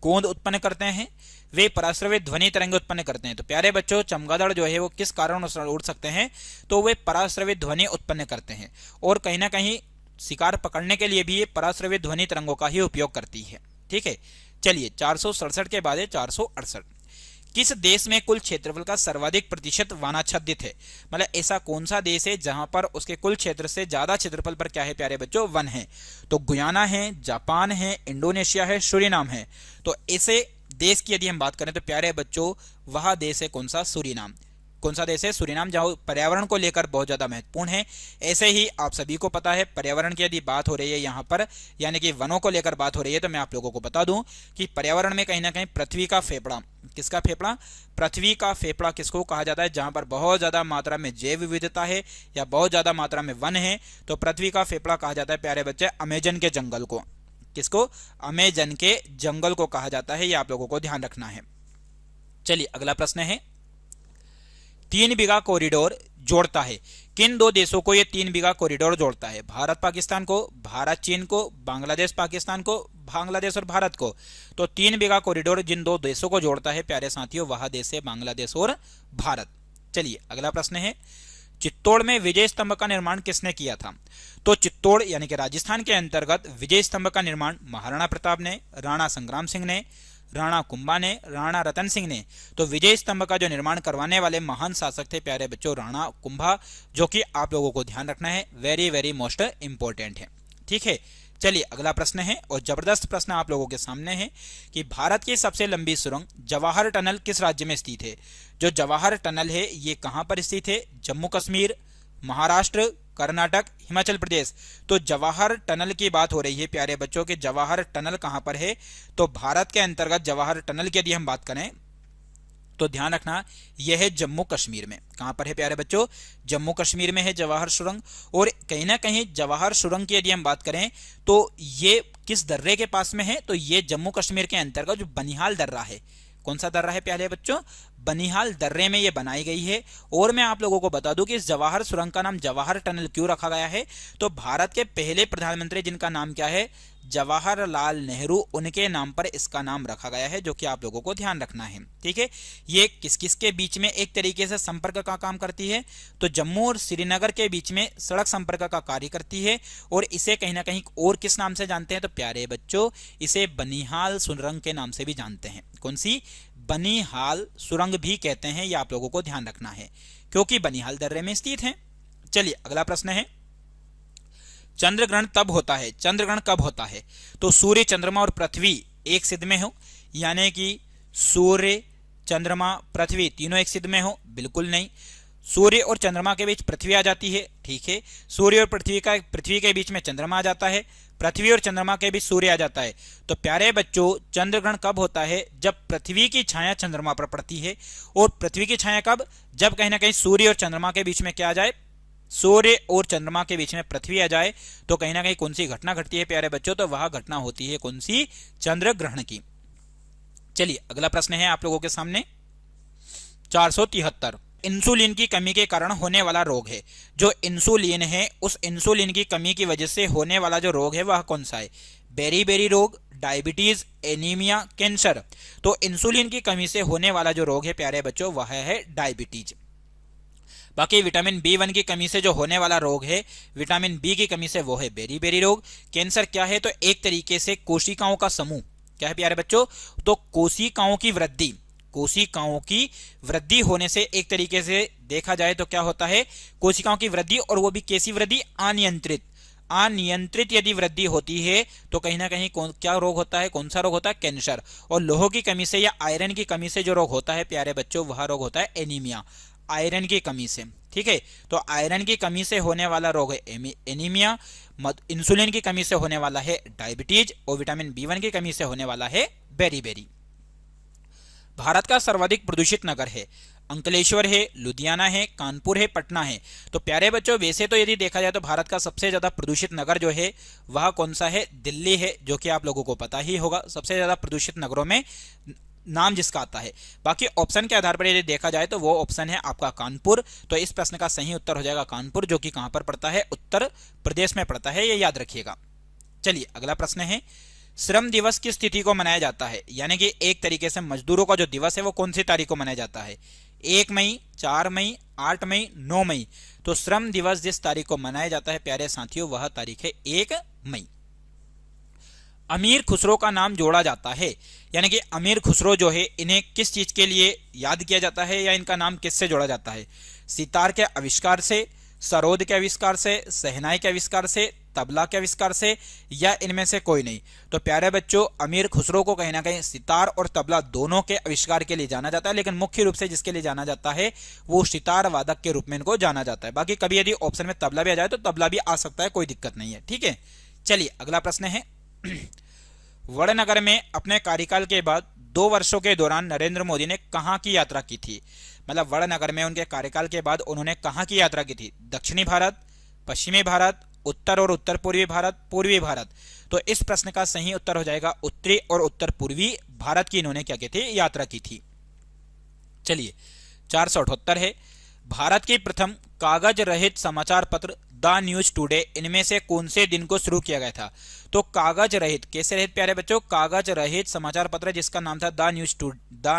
गोंद उत्पन्न करते हैं, वे पराश्रवित ध्वनि तरंग उत्पन्न करते हैं। तो प्यारे बच्चों चमगादड़ जो है वो किस कारण उड़ सकते हैं? तो वे पराश्रवित ध्वनि उत्पन्न करते हैं, और कहीं ना कहीं शिकार पकड़ने के लिए भी ये पराश्रवित ध्वनि तरंगों का ही उपयोग करती है, ठीक है। चलिए 467 के बाद है 468। किस देश में कुल क्षेत्रफल का सर्वाधिक प्रतिशत वनाच्छादित है? मतलब ऐसा कौन सा देश है जहां पर उसके कुल क्षेत्र से ज्यादा क्षेत्रफल पर क्या है प्यारे बच्चों? वन है। तो गुयाना है, जापान है, इंडोनेशिया है, सूरीनाम है। तो ऐसे देश की यदि हम बात करें तो प्यारे बच्चों वह देश है कौन सा? सूरीनाम। कौन सा देश है? सूरीनाम, जहां पर्यावरण को लेकर बहुत ज्यादा महत्वपूर्ण है। ऐसे ही आप सभी को पता है पर्यावरण की यदि बात हो रही है यहाँ पर, यानी कि वनों को लेकर बात हो रही है, तो मैं आप लोगों को बता दूं कि पर्यावरण में कहीं ना कहीं पृथ्वी का फेफड़ा, किसका फेफड़ा? पृथ्वी का फेफड़ा किसको कहा जाता है? जहां पर बहुत ज्यादा मात्रा में जैव विविधता है या बहुत ज्यादा मात्रा में वन है, तो पृथ्वी का फेफड़ा कहा जाता है प्यारे बच्चे अमेजन के जंगल को। किसको? अमेजन के जंगल को कहा जाता है, ये आप लोगों को ध्यान रखना है। चलिए अगला प्रश्न है, 3 बीघा कॉरिडोर जोड़ता है? किन दो देशों को यह 3 बीघा कॉरिडोर जोड़ता है? भारत पाकिस्तान को, भारत चीन को, बांग्लादेश पाकिस्तान को, बांग्लादेश और भारत को। तो 3 बीघा कॉरिडोर जिन दो देशों को जोड़ता है प्यारे साथियों, वह देश है बांग्लादेश और भारत। चलिए अगला प्रश्न है, चित्तौड़ में विजय स्तंभ का निर्माण किसने किया था? तो चित्तौड़ यानी कि राजस्थान के अंतर्गत विजय स्तंभ का निर्माण महाराणा प्रताप ने, राणा संग्राम सिंह ने, राणा कुंभा ने, राणा रतन सिंह ने। तो विजय स्तंभ का जो निर्माण करवाने वाले महान शासक थे प्यारे बच्चों राणा कुंभा, जो कि आप लोगों को ध्यान रखना है, वेरी वेरी मोस्ट इंपॉर्टेंट है, ठीक है। चलिए अगला प्रश्न है, और जबरदस्त प्रश्न आप लोगों के सामने है कि भारत की सबसे लंबी सुरंग जवाहर टनल किस राज्य में स्थित है? जो जवाहर टनल है ये कहां पर स्थित है? जम्मू कश्मीर, महाराष्ट्र, कर्नाटक, हिमाचल प्रदेश। तो जवाहर टनल की बात हो रही है प्यारे बच्चों के जवाहर टनल कहां पर है? तो भारत के अंतर्गत जवाहर टनल की यदि हम बात करें तो ध्यान रखना यह है जम्मू कश्मीर में। कहां पर है प्यारे बच्चों? जम्मू कश्मीर में है जवाहर सुरंग। और कहीं ना कहीं जवाहर सुरंग की यदि हम बात करें तो ये किस दर्रे के पास में है? तो ये जम्मू कश्मीर के अंतर्गत जो बनिहाल दर्रा है, कौन सा दर्रा है प्यारे बच्चों? बनिहाल दर्रे में ये बनाई गई है। और मैं आप लोगों को बता दूं कि इस जवाहर सुरंग का नाम जवाहर टनल क्यों रखा गया है? तो भारत के पहले प्रधानमंत्री जिनका नाम क्या है? जवाहरलाल नेहरू, उनके नाम पर इसका नाम रखा गया है, जो कि आप लोगों को ध्यान रखना है, ठीक है। ये किस किस के बीच में एक तरीके से संपर्क का काम करती है? तो जम्मू और श्रीनगर के बीच में सड़क संपर्क का कार्य करती है। और इसे कहीं ना कहीं और किस नाम से जानते हैं? तो प्यारे बच्चों इसे बनिहाल सुरंग के नाम से भी जानते हैं। कौन सी? बनिहाल सुरंग भी कहते हैं, ये आप लोगों को ध्यान रखना है, क्योंकि बनिहाल दर्रे में स्थित है। चलिए अगला प्रश्न है, चंद्र ग्रहण तब होता है, चंद्र ग्रहण कब होता है? तो सूर्य, चंद्रमा और पृथ्वी एक सिद्ध में हो, यानी कि सूर्य, चंद्रमा, पृथ्वी तीनों एक सिद्ध में हो? बिल्कुल नहीं। सूर्य और चंद्रमा के बीच पृथ्वी आ जाती है, ठीक है। सूर्य और पृथ्वी के बीच में चंद्रमा आ जाता है, पृथ्वी और चंद्रमा के बीच सूर्य आ जाता है। तो प्यारे बच्चों चंद्र ग्रहण कब होता है? जब पृथ्वी की छाया चंद्रमा पर पड़ती है। और पृथ्वी की छाया कब? जब कहीं ना कहीं सूर्य और चंद्रमा के बीच में क्या आ जाए? सूर्य और चंद्रमा के बीच में पृथ्वी आ जाए। तो कहीं ना कहीं कौन सी घटना घटती है प्यारे बच्चों? तो वह घटना होती है कौन सी? चंद्र ग्रहण की। चलिए अगला प्रश्न है आप लोगों के सामने 473। इंसुलिन की कमी के कारण होने वाला रोग है। जो इंसुलिन है उस इंसुलिन की कमी की वजह से होने वाला जो रोग है वह कौन सा है? बेरी रोग, डायबिटीज, एनीमिया, कैंसर। तो इंसुलिन की कमी से होने वाला जो रोग है प्यारे बच्चों वह है डायबिटीज। बाकी विटामिन B1 की कमी से जो होने वाला रोग है, विटामिन B की कमी से वो है बेरी रोग। कैंसर क्या है? तो एक तरीके से कोशिकाओं का समूह, क्या है प्यारे बच्चों? तो कोशिकाओं की वृद्धि, कोशिकाओं की वृद्धि होने से एक तरीके से देखा जाए तो क्या होता है, कोशिकाओं की वृद्धि, और वो भी कैसी वृद्धि, अनियंत्रित। अनियंत्रित यदि वृद्धि होती है तो कहीं ना कहीं क्या रोग होता है, कौन सा रोग होता है, कैंसर। और लोह की कमी से या आयरन की कमी से जो रोग होता है प्यारे बच्चों, वह रोग होता है एनीमिया, आयरन की कमी से। ठीक है, तो आयरन की कमी से होने वाला रोग है एनीमिया, इंसुलिन की कमी से होने वाला है डायबिटीज, और विटामिन B1 की कमी से होने वाला है बेरीबेरी। भारत का सर्वाधिक प्रदूषित नगर है, अंकलेश्वर है, लुधियाना है, कानपुर है, पटना है। तो प्यारे बच्चों वैसे तो यदि देखा जाए तो भारत का सबसे ज्यादा प्रदूषित नगर जो है वह कौन सा है, दिल्ली है, जो कि आप लोगों को पता ही होगा, सबसे ज्यादा प्रदूषित नगरों में नाम जिसका आता है। बाकी ऑप्शन के आधार पर यदि देखा जाए तो वो ऑप्शन है आपका कानपुर। तो इस प्रश्न का सही उत्तर हो जाएगा कानपुर, जो कि कहां पर पड़ता है, उत्तर प्रदेश में पड़ता है, ये याद रखिएगा। चलिए अगला प्रश्न है, श्रम दिवस किस तिथि को मनाया जाता है, यानी कि एक तरीके से मजदूरों का जो दिवस है वो कौन सी तारीख को मनाया जाता है, 1 मई, 4 मई, 8 मई, 9 मई। तो श्रम दिवस जिस तारीख को मनाया जाता है प्यारे साथियों वह तारीख है 1 मई। अमीर खुसरो का नाम जोड़ा जाता है, यानी कि अमीर खुसरो जो है इन्हें किस चीज के लिए याद किया जाता है या इनका नाम किससे जोड़ा जाता है, सितार के आविष्कार से, सरोद के आविष्कार से, शहनाई के आविष्कार से, तबला के आविष्कार से, या इनमें से कोई नहीं। तो प्यारे बच्चों अमीर खुसरो को कहीं ना कहीं सितार और तबला दोनों के आविष्कार के लिए जाना जाता है, लेकिन मुख्य रूप से जिसके लिए जाना जाता है वो सितार वादक के रूप में इनको जाना जाता है। बाकी कभी यदि ऑप्शन में तबला भी आ जाए तो तबला भी आ सकता है, कोई दिक्कत नहीं है। ठीक है, चलिए अगला प्रश्न है, वड़नगर में अपने कार्यकाल के बाद 2 वर्षों के दौरान नरेंद्र मोदी ने कहां की यात्रा की थी, मतलब वड़नगर में उनके कार्यकाल के बाद उन्होंने कहां की यात्रा की थी, दक्षिणी भारत, पश्चिमी भारत, उत्तर और उत्तर पूर्वी भारत, पूर्वी भारत। तो इस प्रश्न का सही उत्तर हो जाएगा उत्तरी और उत्तर पूर्वी भारत की इन्होंने क्या की थी, यात्रा की थी। चलिए 478 है, भारत की प्रथम कागज रहित समाचार पत्र द न्यूज टुडे इनमें से कौन से दिन को शुरू किया गया था। तो कागज रहित, कैसे रहित प्यारे बच्चों, कागज रहित समाचार पत्र जिसका नाम था द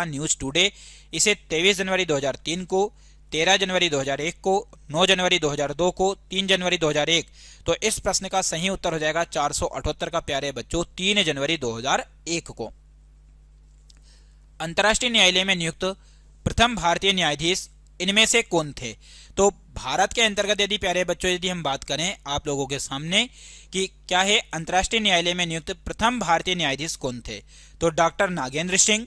न्यूज टुडे, इसे 23 जनवरी 2003 को, 13 जनवरी 2001 को, 9 जनवरी 2002 को, 3 जनवरी 2001। तो इस प्रश्न का सही उत्तर हो जाएगा 478 का प्यारे बच्चों 3 जनवरी 2001 को। अंतर्राष्ट्रीय न्यायालय में नियुक्त प्रथम भारतीय न्यायाधीश इनमें से कौन थे। तो भारत के अंतर्गत यदि प्यारे बच्चों यदि हम बात करें आप लोगों के सामने कि क्या है, अंतर्राष्ट्रीय न्यायालय में नियुक्त प्रथम भारतीय न्यायाधीश कौन थे, तो डॉक्टर नागेंद्र सिंह,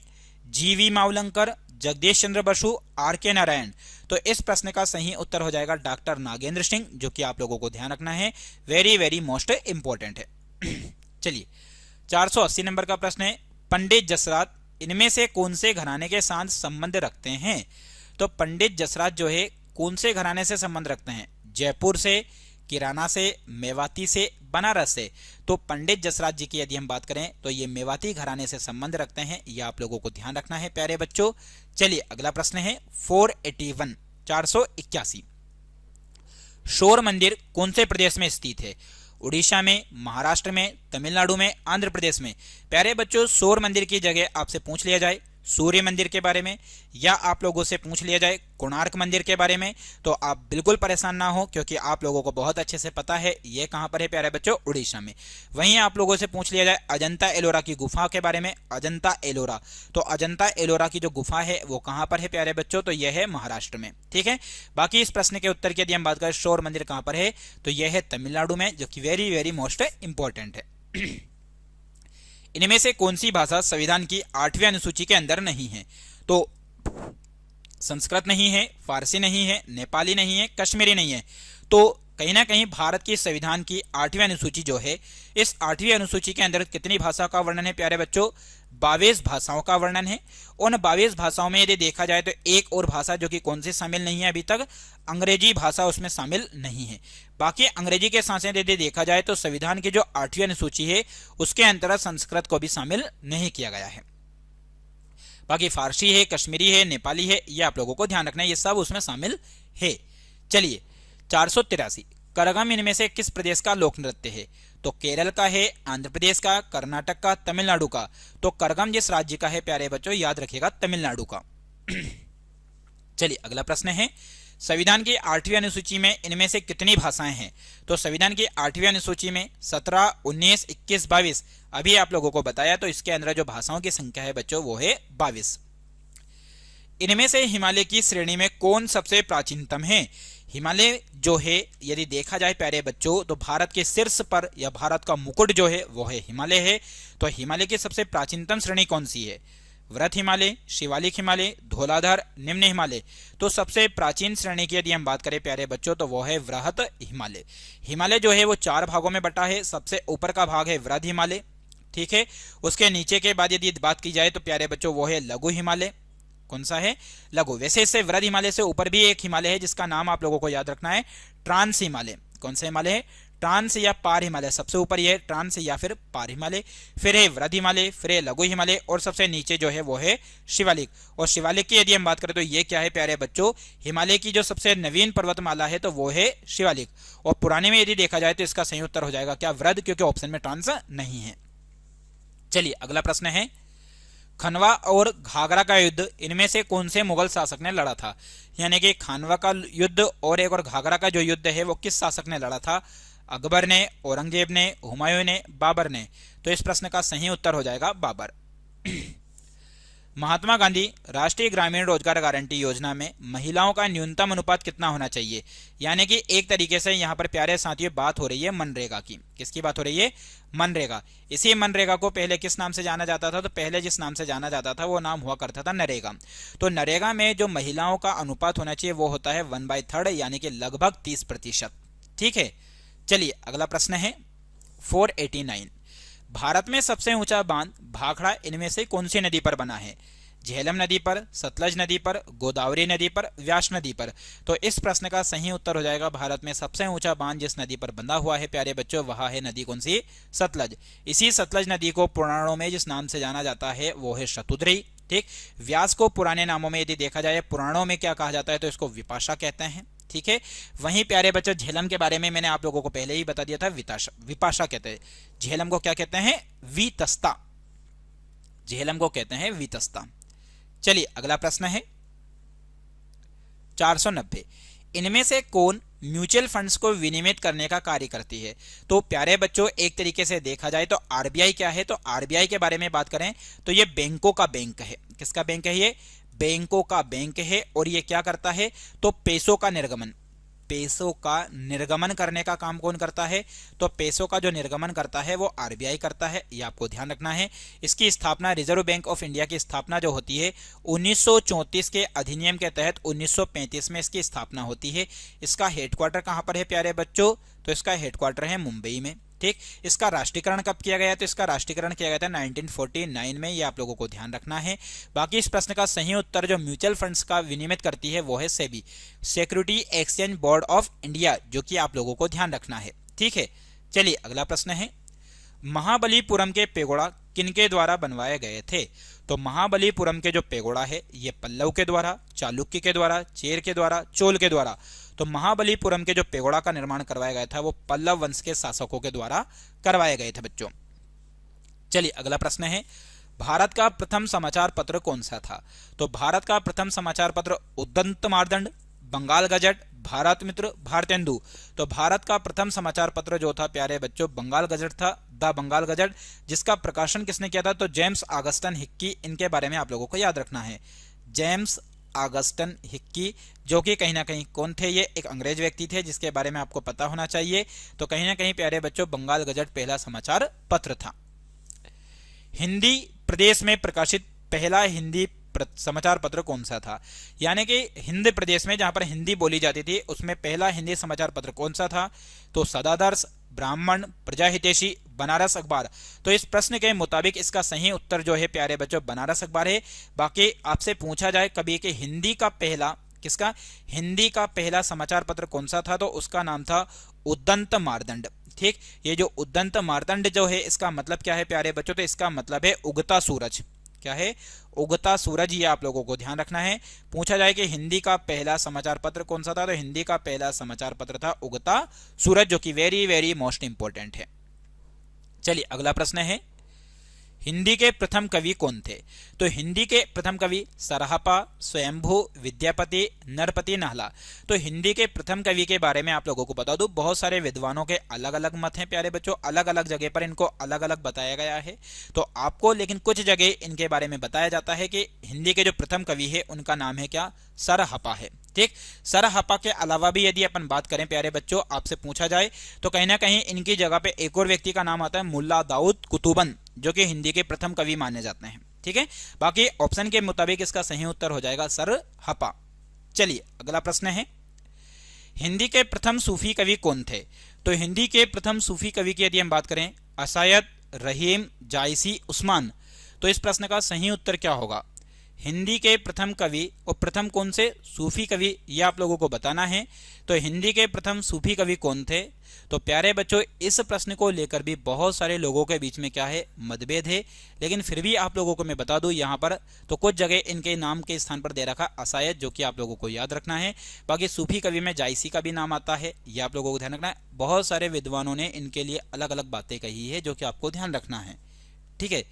GV मावलंकर, जगदीश चंद्र बसु, RK नारायण। तो इस प्रश्न का सही उत्तर हो जाएगा डॉक्टर नागेंद्र सिंह, जो कि आप लोगों को ध्यान रखना है, वेरी वेरी मोस्ट इंपॉर्टेंट है। चलिए 480 नंबर का प्रश्न है, पंडित जसराज इनमें से कौन से घराने के साथ संबंध रखते हैं। तो पंडित जसराज जो है कौन से घराने से संबंध रखते हैं, जयपुर से, किराना से, मेवाती से, बनारस से। तो पंडित जसराज जी की यदि हम बात करें तो ये मेवाती घराने से संबंध रखते हैं, ये आप लोगों को ध्यान रखना है प्यारे बच्चों। चलिए अगला प्रश्न है 481 शोर मंदिर कौन से प्रदेश में स्थित है, उड़ीसा में, महाराष्ट्र में, तमिलनाडु में, आंध्र प्रदेश में। प्यारे बच्चों शोर मंदिर की जगह आपसे पूछ लिया जाए सूर्य मंदिर के बारे में, या आप लोगों से पूछ लिया जाए कोणार्क मंदिर के बारे में, तो आप बिल्कुल परेशान ना हो, क्योंकि आप लोगों को बहुत अच्छे से पता है ये कहां पर है प्यारे बच्चों, उड़ीसा में। वहीं आप लोगों से पूछ लिया जाए अजंता एलोरा की गुफा के बारे में, अजंता एलोरा, तो अजंता एलोरा की जो गुफा है वो कहां पर है प्यारे बच्चों, तो यह है महाराष्ट्र में। ठीक है, बाकी इस प्रश्न के उत्तर की यदि हम बात करें शोर मंदिर कहां पर है, तो यह है तमिलनाडु में, जो कि वेरी वेरी मोस्ट इंपॉर्टेंट है। इनमें से कौन सी भाषा संविधान की 8वीं अनुसूची के अंदर नहीं है। तो संस्कृत नहीं है, फारसी नहीं है, नेपाली नहीं है, कश्मीरी नहीं है। तो कहीं ना कहीं भारत की संविधान की 8वीं अनुसूची जो है, इस 8वीं अनुसूची के अंदर कितनी भाषा का वर्णन है प्यारे बच्चों, 22 भाषाओं का वर्णन है। उन 22 भाषाओं में यदि देखा जाए तो एक और भाषा जो कि कौन सी शामिल नहीं है अभी तक, अंग्रेजी भाषा उसमें शामिल नहीं है। बाकी अंग्रेजी के साथ यदि देखा जाए तो संविधान की जो 8वीं अनुसूची है उसके अंतर्गत संस्कृत को भी शामिल नहीं किया गया है। बाकी फारसी है, कश्मीरी है, नेपाली है, ये आप लोगों को ध्यान रखना है, ये सब उसमें शामिल है। चलिए 483 करगम इनमें से किस प्रदेश का लोक नृत्य है। तो केरल का है, आंध्र प्रदेश का, कर्नाटक का, तमिलनाडु का। तो करगम जिस राज्य का है प्यारे बच्चों याद रखिएगा तमिलनाडु का। चलिए अगला प्रश्न है, संविधान की 8वीं अनुसूची में इनमें से कितनी भाषाएं हैं। तो संविधान की 8वीं अनुसूची में 17, 19, 21, 22 अभी आप लोगों को बताया, तो इसके अंदर जो भाषाओं की संख्या है बच्चों वो है 22। इनमें से हिमालय की श्रेणी में कौन सबसे प्राचीनतम है? हिमालय जो है यदि देखा जाए प्यारे बच्चों तो भारत के शीर्ष पर या भारत का मुकुट जो है वो है हिमालय है। तो हिमालय की सबसे प्राचीनतम श्रेणी कौन सी है? वृहत हिमालय, शिवालिक हिमालय, धौलाधार, निम्न हिमालय। तो सबसे प्राचीन श्रेणी की यदि हम बात करें प्यारे बच्चों तो वो है वृहत हिमालय। हिमालय जो है वो 4 भागों में बटा है। सबसे ऊपर का भाग है वृहत हिमालय, ठीक है। उसके नीचे के बाद यदि बात की जाए तो प्यारे बच्चों वो है लघु हिमालय। कौन सा है? लघु। वैसे इससे वृहत हिमालय से ऊपर भी एक हिमालय है जिसका नाम आप लोगों को याद रखना है, ट्रांस हिमालय। कौन सा हिमालय है? ट्रांस या पार हिमालय। सबसे ऊपर ये ट्रांस या फिर पार हिमालय, फिर है वृहत हिमालय, फिर है लघु हिमालय और सबसे नीचे जो है वो है शिवालिक। और शिवालिक की यदि हम बात करें तो ये क्या है प्यारे बच्चों? हिमालय की जो सबसे नवीन पर्वतमाला है तो वो है शिवालिक। और पुराने में यदि देखा जाए तो इसका सही उत्तर हो जाएगा क्या? वृहत, क्योंकि ऑप्शन में ट्रांस नहीं है। चलिए अगला प्रश्न है, खनवा और घाघरा का युद्ध इनमें से कौन से मुगल शासक ने लड़ा था? यानी कि खानवा का युद्ध और एक और घाघरा का जो युद्ध है वो किस शासक ने लड़ा था? अकबर ने, औरंगजेब ने, हुमायूं ने, बाबर ने। तो इस प्रश्न का सही उत्तर हो जाएगा बाबर। महात्मा गांधी राष्ट्रीय ग्रामीण रोजगार गारंटी योजना में महिलाओं का न्यूनतम अनुपात कितना होना चाहिए? यानी कि एक तरीके से यहाँ पर प्यारे साथियों बात हो रही है मनरेगा की। किसकी बात हो रही है? मनरेगा। इसी मनरेगा को पहले किस नाम से जाना जाता था? तो पहले जिस नाम से जाना जाता था वो नाम हुआ करता था नरेगा। तो नरेगा में जो महिलाओं का अनुपात होना चाहिए वो होता है 1/3, यानी कि लगभग 30%। ठीक है। चलिए अगला प्रश्न है 489। भारत में सबसे ऊंचा बांध भाखड़ा इनमें से कौन सी नदी पर बना है? झेलम नदी पर, सतलज नदी पर, गोदावरी नदी पर, व्यास नदी पर। तो इस प्रश्न का सही उत्तर हो जाएगा भारत में सबसे ऊंचा बांध जिस नदी पर बंधा हुआ है प्यारे बच्चों वह है नदी कौन सी? सतलज। इसी सतलज नदी को पुराणों में जिस नाम से जाना जाता है वो है शतुद्री। ठीक। व्यास को पुराने नामों में यदि देखा जाए पुराणों में क्या कहा जाता है तो इसको विपाशा कहते हैं। ठीक है। वहीं प्यारे बच्चों झेलम के बारे में मैंने आप लोगों को पहले ही बता दिया था, विपाशा कहते हैं। झेलम को क्या कहते हैं? वीतस्ता। झेलम को कहते हैं वीतस्ता। चलिए अगला प्रश्न है 490। इनमें से कौन म्यूचुअल फंड्स को विनियमित करने का कार्य करती है? तो प्यारे बच्चों एक तरीके से देखा जाए तो आरबीआई क्या है? तो आरबीआई के बारे में बात करें तो ये बैंकों का बैंक है। किसका बैंक है? ये बैंकों का बैंक है। और ये क्या करता है? तो पैसों का निर्गमन करने का काम कौन करता है? तो पैसों का जो निर्गमन करता है वो आरबीआई करता है। ये आपको ध्यान रखना है। इसकी स्थापना, रिजर्व बैंक ऑफ इंडिया की स्थापना जो होती है 1934 के अधिनियम के तहत 1935 में इसकी स्थापना होती है। इसका हेडक्वार्टर कहां पर है प्यारे बच्चों? तो इसका हेडक्वार्टर है मुंबई में। ठीक। इसका राष्ट्रीयकरण कब किया गया? तो इसका राष्ट्रीयकरण किया गया था 1949 में। ये आप लोगों को ध्यान रखना है। बाकी इस प्रश्न का सही उत्तर जो म्यूचुअल फंड्स का विनियमित करती है वो है SEBI, security exchange board of India, जो कि आप लोगों को ध्यान रखना है। ठीक है। चलिए अगला प्रश्न है, महाबलीपुरम के पेगोड़ा किनके द्वारा बनवाए गए थे? तो महाबलीपुरम के जो पेगोड़ा है ये पल्लव के द्वारा, चालुक्य के द्वारा, चेर के द्वारा, चोल के द्वारा। तो महाबलीपुरम के जो पेगोड़ा का निर्माण करवाया गया था वो पल्लव वंश के शासकों के द्वारा करवाए गए थे बच्चों। चलिए अगला प्रश्न है, भारत का प्रथम समाचार पत्र कौन सा था? तो भारत का प्रथम समाचार पत्र उद्दंत मार्दंड, बंगाल गजट, भारत मित्र, भारतेंदु। तो भारत का प्रथम समाचार पत्र जो था प्यारे बच्चों बंगाल गजट था, द बंगाल गजट, जिसका प्रकाशन किसने किया था? तो जेम्स ऑगस्टन हिक्की। इनके बारे में आप लोगों को याद रखना है, जेम्स ऑगस्टन हिक्की, जो कि कहीं ना कहीं कौन थे? ये एक अंग्रेज व्यक्ति थे जिसके बारे में आपको पता होना चाहिए। तो कहीं ना कहीं प्यारे बच्चों बंगाल गजट पहला समाचार पत्र था। हिंदी प्रदेश में प्रकाशित पहला हिंदी समाचार पत्र कौन सा था? यानी कि हिंद प्रदेश में जहां पर हिंदी बोली जाती थी उसमें पहला हिंदी समाचार पत्र कौन सा था? तो सदादर्श, ब्राह्मण, प्रजाहितेशी, बनारस अखबार। तो इस प्रश्न के मुताबिक इसका सही उत्तर जो है प्यारे बच्चों बनारस अखबार है। बाकी आपसे पूछा जाए कभी कि हिंदी का पहला किसका? हिंदी का पहला समाचार पत्र कौन सा था? तो उसका नाम था उद्दंत मार्दंड। ठीक। ये जो उद्दंत मार्दंड जो है इसका मतलब क्या है प्यारे बच्चों? तो इसका मतलब है उगता सूरज। क्या है? उगता सूरज। ये आप लोगों को ध्यान रखना है। पूछा जाए कि हिंदी का पहला समाचार पत्र कौन सा था? तो हिंदी का पहला समाचार पत्र था उगता सूरज, जो कि वेरी वेरी मोस्ट इंपॉर्टेंट है। चलिए अगला प्रश्न है, हिंदी के प्रथम कवि कौन थे? तो हिंदी के प्रथम कवि सरहपा, स्वयंभू, विद्यापति, नरपति नाहला। तो हिंदी के प्रथम कवि के बारे में आप लोगों को बता दूं, बहुत सारे विद्वानों के अलग अलग मत हैं प्यारे बच्चों, अलग अलग जगह पर इनको अलग अलग बताया गया है। तो आपको लेकिन कुछ जगह इनके बारे में बताया जाता है कि हिंदी के जो प्रथम कवि है उनका नाम है क्या? सरहपा है। ठीक, सरहपा के अलावा भी यदि अपन बात करें प्यारे बच्चों, आपसे पूछा जाए तो कहीं ना कहीं इनकी जगह पे एक और व्यक्ति का नाम आता है मुल्ला दाऊद कुतुबन, जो कि हिंदी के प्रथम कवि माने जाते हैं। ठीक है, बाकी ऑप्शन के मुताबिक इसका सही उत्तर हो जाएगा सरहपा। चलिए अगला प्रश्न है, हिंदी के प्रथम सूफी कवि कौन थे? तो हिंदी के प्रथम सूफी कवि की यदि हम बात करें, असैयद, रहीम, जायसी, उस्मान। तो इस प्रश्न का सही उत्तर क्या होगा? हिंदी के प्रथम कवि और प्रथम कौन से सूफी कवि, यह आप लोगों को बताना है। तो हिंदी के प्रथम सूफी कवि कौन थे? तो प्यारे बच्चों, इस प्रश्न को लेकर भी बहुत सारे लोगों के बीच में क्या है? मतभेद है। लेकिन फिर भी आप लोगों को मैं बता दूं, यहाँ पर तो कुछ जगह इनके नाम के स्थान पर दे रखा असैयद, जो कि आप लोगों को याद रखना है। बाकी सूफी कवि में जायसी का भी नाम आता है, यह आप लोगों को ध्यान रखना है। बहुत सारे विद्वानों ने इनके लिए अलग अलग बातें कही है, जो कि आपको ध्यान रखना है। ठीक है,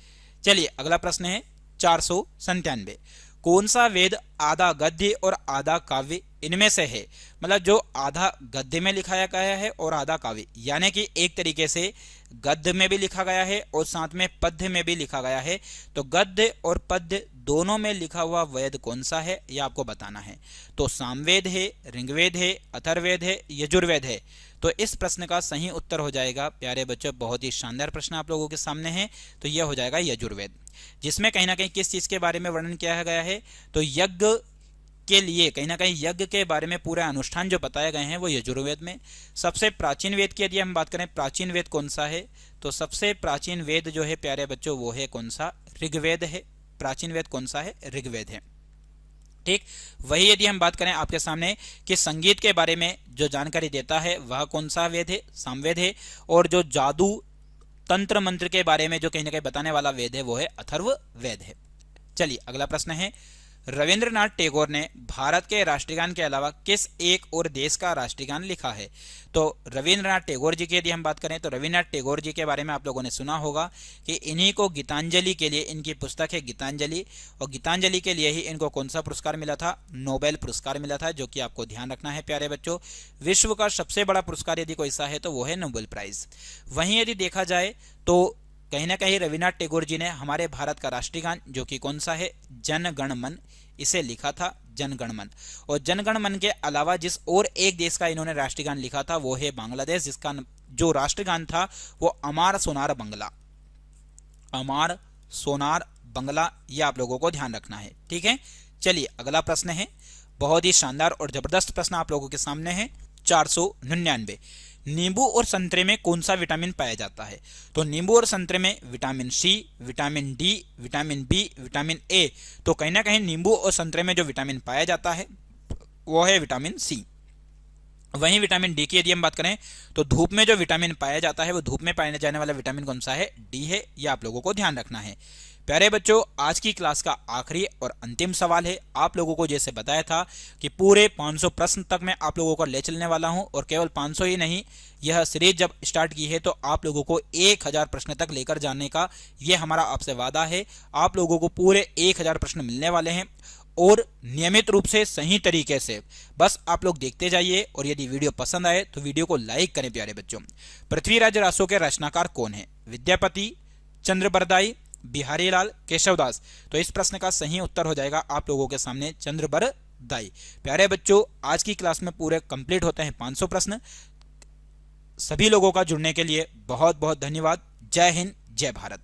चलिए अगला प्रश्न है 497, कौन सा वेद आधा गद्य और आधा काव्य इनमें से है? मतलब जो आधा गद्य में लिखाया गया है और आधा काव्य, यानी कि एक तरीके से गद्य में भी लिखा गया है और साथ में पद्य में भी लिखा गया है। तो गद्य और पद्य दोनों में लिखा हुआ वेद कौन सा है, यह आपको बताना है। तो सामवेद है, ऋग्वेद है, अथर्ववेद है, यजुर्वेद है। तो इस प्रश्न का सही उत्तर हो जाएगा प्यारे बच्चों, बहुत ही शानदार प्रश्न आप लोगों के सामने है। तो यह हो जाएगा यजुर्वेद, जिसमें कहीं ना कहीं किस चीज के बारे में वर्णन किया गया है? तो यज्ञ के लिए कहीं ना कहीं यज्ञ के बारे में पूरे अनुष्ठान जो बताए गए हैं वो यजुर्वेद में। सबसे प्राचीन वेद की यदि हम बात करें, प्राचीन वेद कौन सा है? तो सबसे प्राचीन वेद जो है प्यारे बच्चों वो है कौन सा? ऋग्वेद है। प्राचीन वेद कौन सा है? ऋग्वेद है। ठीक, वही यदि हम बात करें आपके सामने कि संगीत के बारे में जो जानकारी देता है वह कौन सा वेद है? सामवेद है। और जो जादू तंत्र मंत्र के बारे में जो कहीं ना कहीं बताने वाला वेद है वो है अथर्ववेद है। चलिए अगला प्रश्न है, रविंद्रनाथ टैगोर ने भारत के राष्ट्रगान के अलावा किस एक और देश का राष्ट्रगान लिखा है? तो रविंद्रनाथ टैगोर जी की यदि हम बात करें तो रविंद्रनाथ टैगोर जी के बारे में आप लोगों ने सुना होगा कि इन्हीं को गीतांजलि के लिए, इनकी पुस्तक है गीतांजलि, और गीतांजलि के लिए ही इनको कौन सा पुरस्कार मिला था? नोबेल पुरस्कार मिला था, जो कि आपको ध्यान रखना है प्यारे बच्चों। विश्व का सबसे बड़ा पुरस्कार यदि कोई सा है तो वो है नोबेल प्राइज। वहीं यदि देखा जाए तो कहीं ना कहीं रविन्द्रनाथ टैगोर जी ने हमारे भारत का राष्ट्रीय गान जो कि कौन सा है? जन गण मन, इसे लिखा था जन गण मन। और जन गण मन के अलावा जिस और एक देश का इन्होंने राष्ट्रीय गान लिखा था वो है बांग्लादेश, जिसका जो राष्ट्रीय गान था वो अमार सोनार बंगला, अमार सोनार बंगला, यह आप लोगों को ध्यान रखना है। ठीक है, चलिए अगला प्रश्न है, बहुत ही शानदार और जबरदस्त प्रश्न आप लोगों के सामने है। 499, नींबू और संतरे में कौन सा विटामिन पाया जाता है? तो नींबू और संतरे में vitamin C, vitamin D, vitamin B, vitamin A. तो कहीं ना कहीं नींबू और संतरे में जो विटामिन पाया जाता है वो है विटामिन सी। वहीं विटामिन डी की यदि हम बात करें तो धूप में जो विटामिन पाया जाता है वो धूप में पाए जाने वाला विटामिन कौन सा है? डी है। यह आप लोगों को ध्यान रखना है। प्यारे बच्चों, आज की क्लास का आखिरी और अंतिम सवाल है। आप लोगों को जैसे बताया था कि पूरे 500 प्रश्न तक मैं आप लोगों को ले चलने वाला हूं, और केवल 500 ही नहीं, यह सीरीज जब स्टार्ट की है तो आप लोगों को 1000 प्रश्न तक लेकर जाने का यह हमारा आपसे वादा है। आप लोगों को पूरे 1000 प्रश्न मिलने वाले हैं, और नियमित रूप से सही तरीके से बस आप लोग देखते जाइए। और यदि वीडियो पसंद आए तो वीडियो को लाइक करें। प्यारे बच्चों, पृथ्वीराज रासो के रचनाकार कौन है? विद्यापति, चंद्रबरदाई, बिहारी लाल, केशवदास। तो इस प्रश्न का सही उत्तर हो जाएगा आप लोगों के सामने चंद्रबरदाई। प्यारे बच्चों, आज की क्लास में पूरे कंप्लीट होते हैं 500 प्रश्न। सभी लोगों का जुड़ने के लिए बहुत बहुत धन्यवाद। जय हिंद, जय भारत।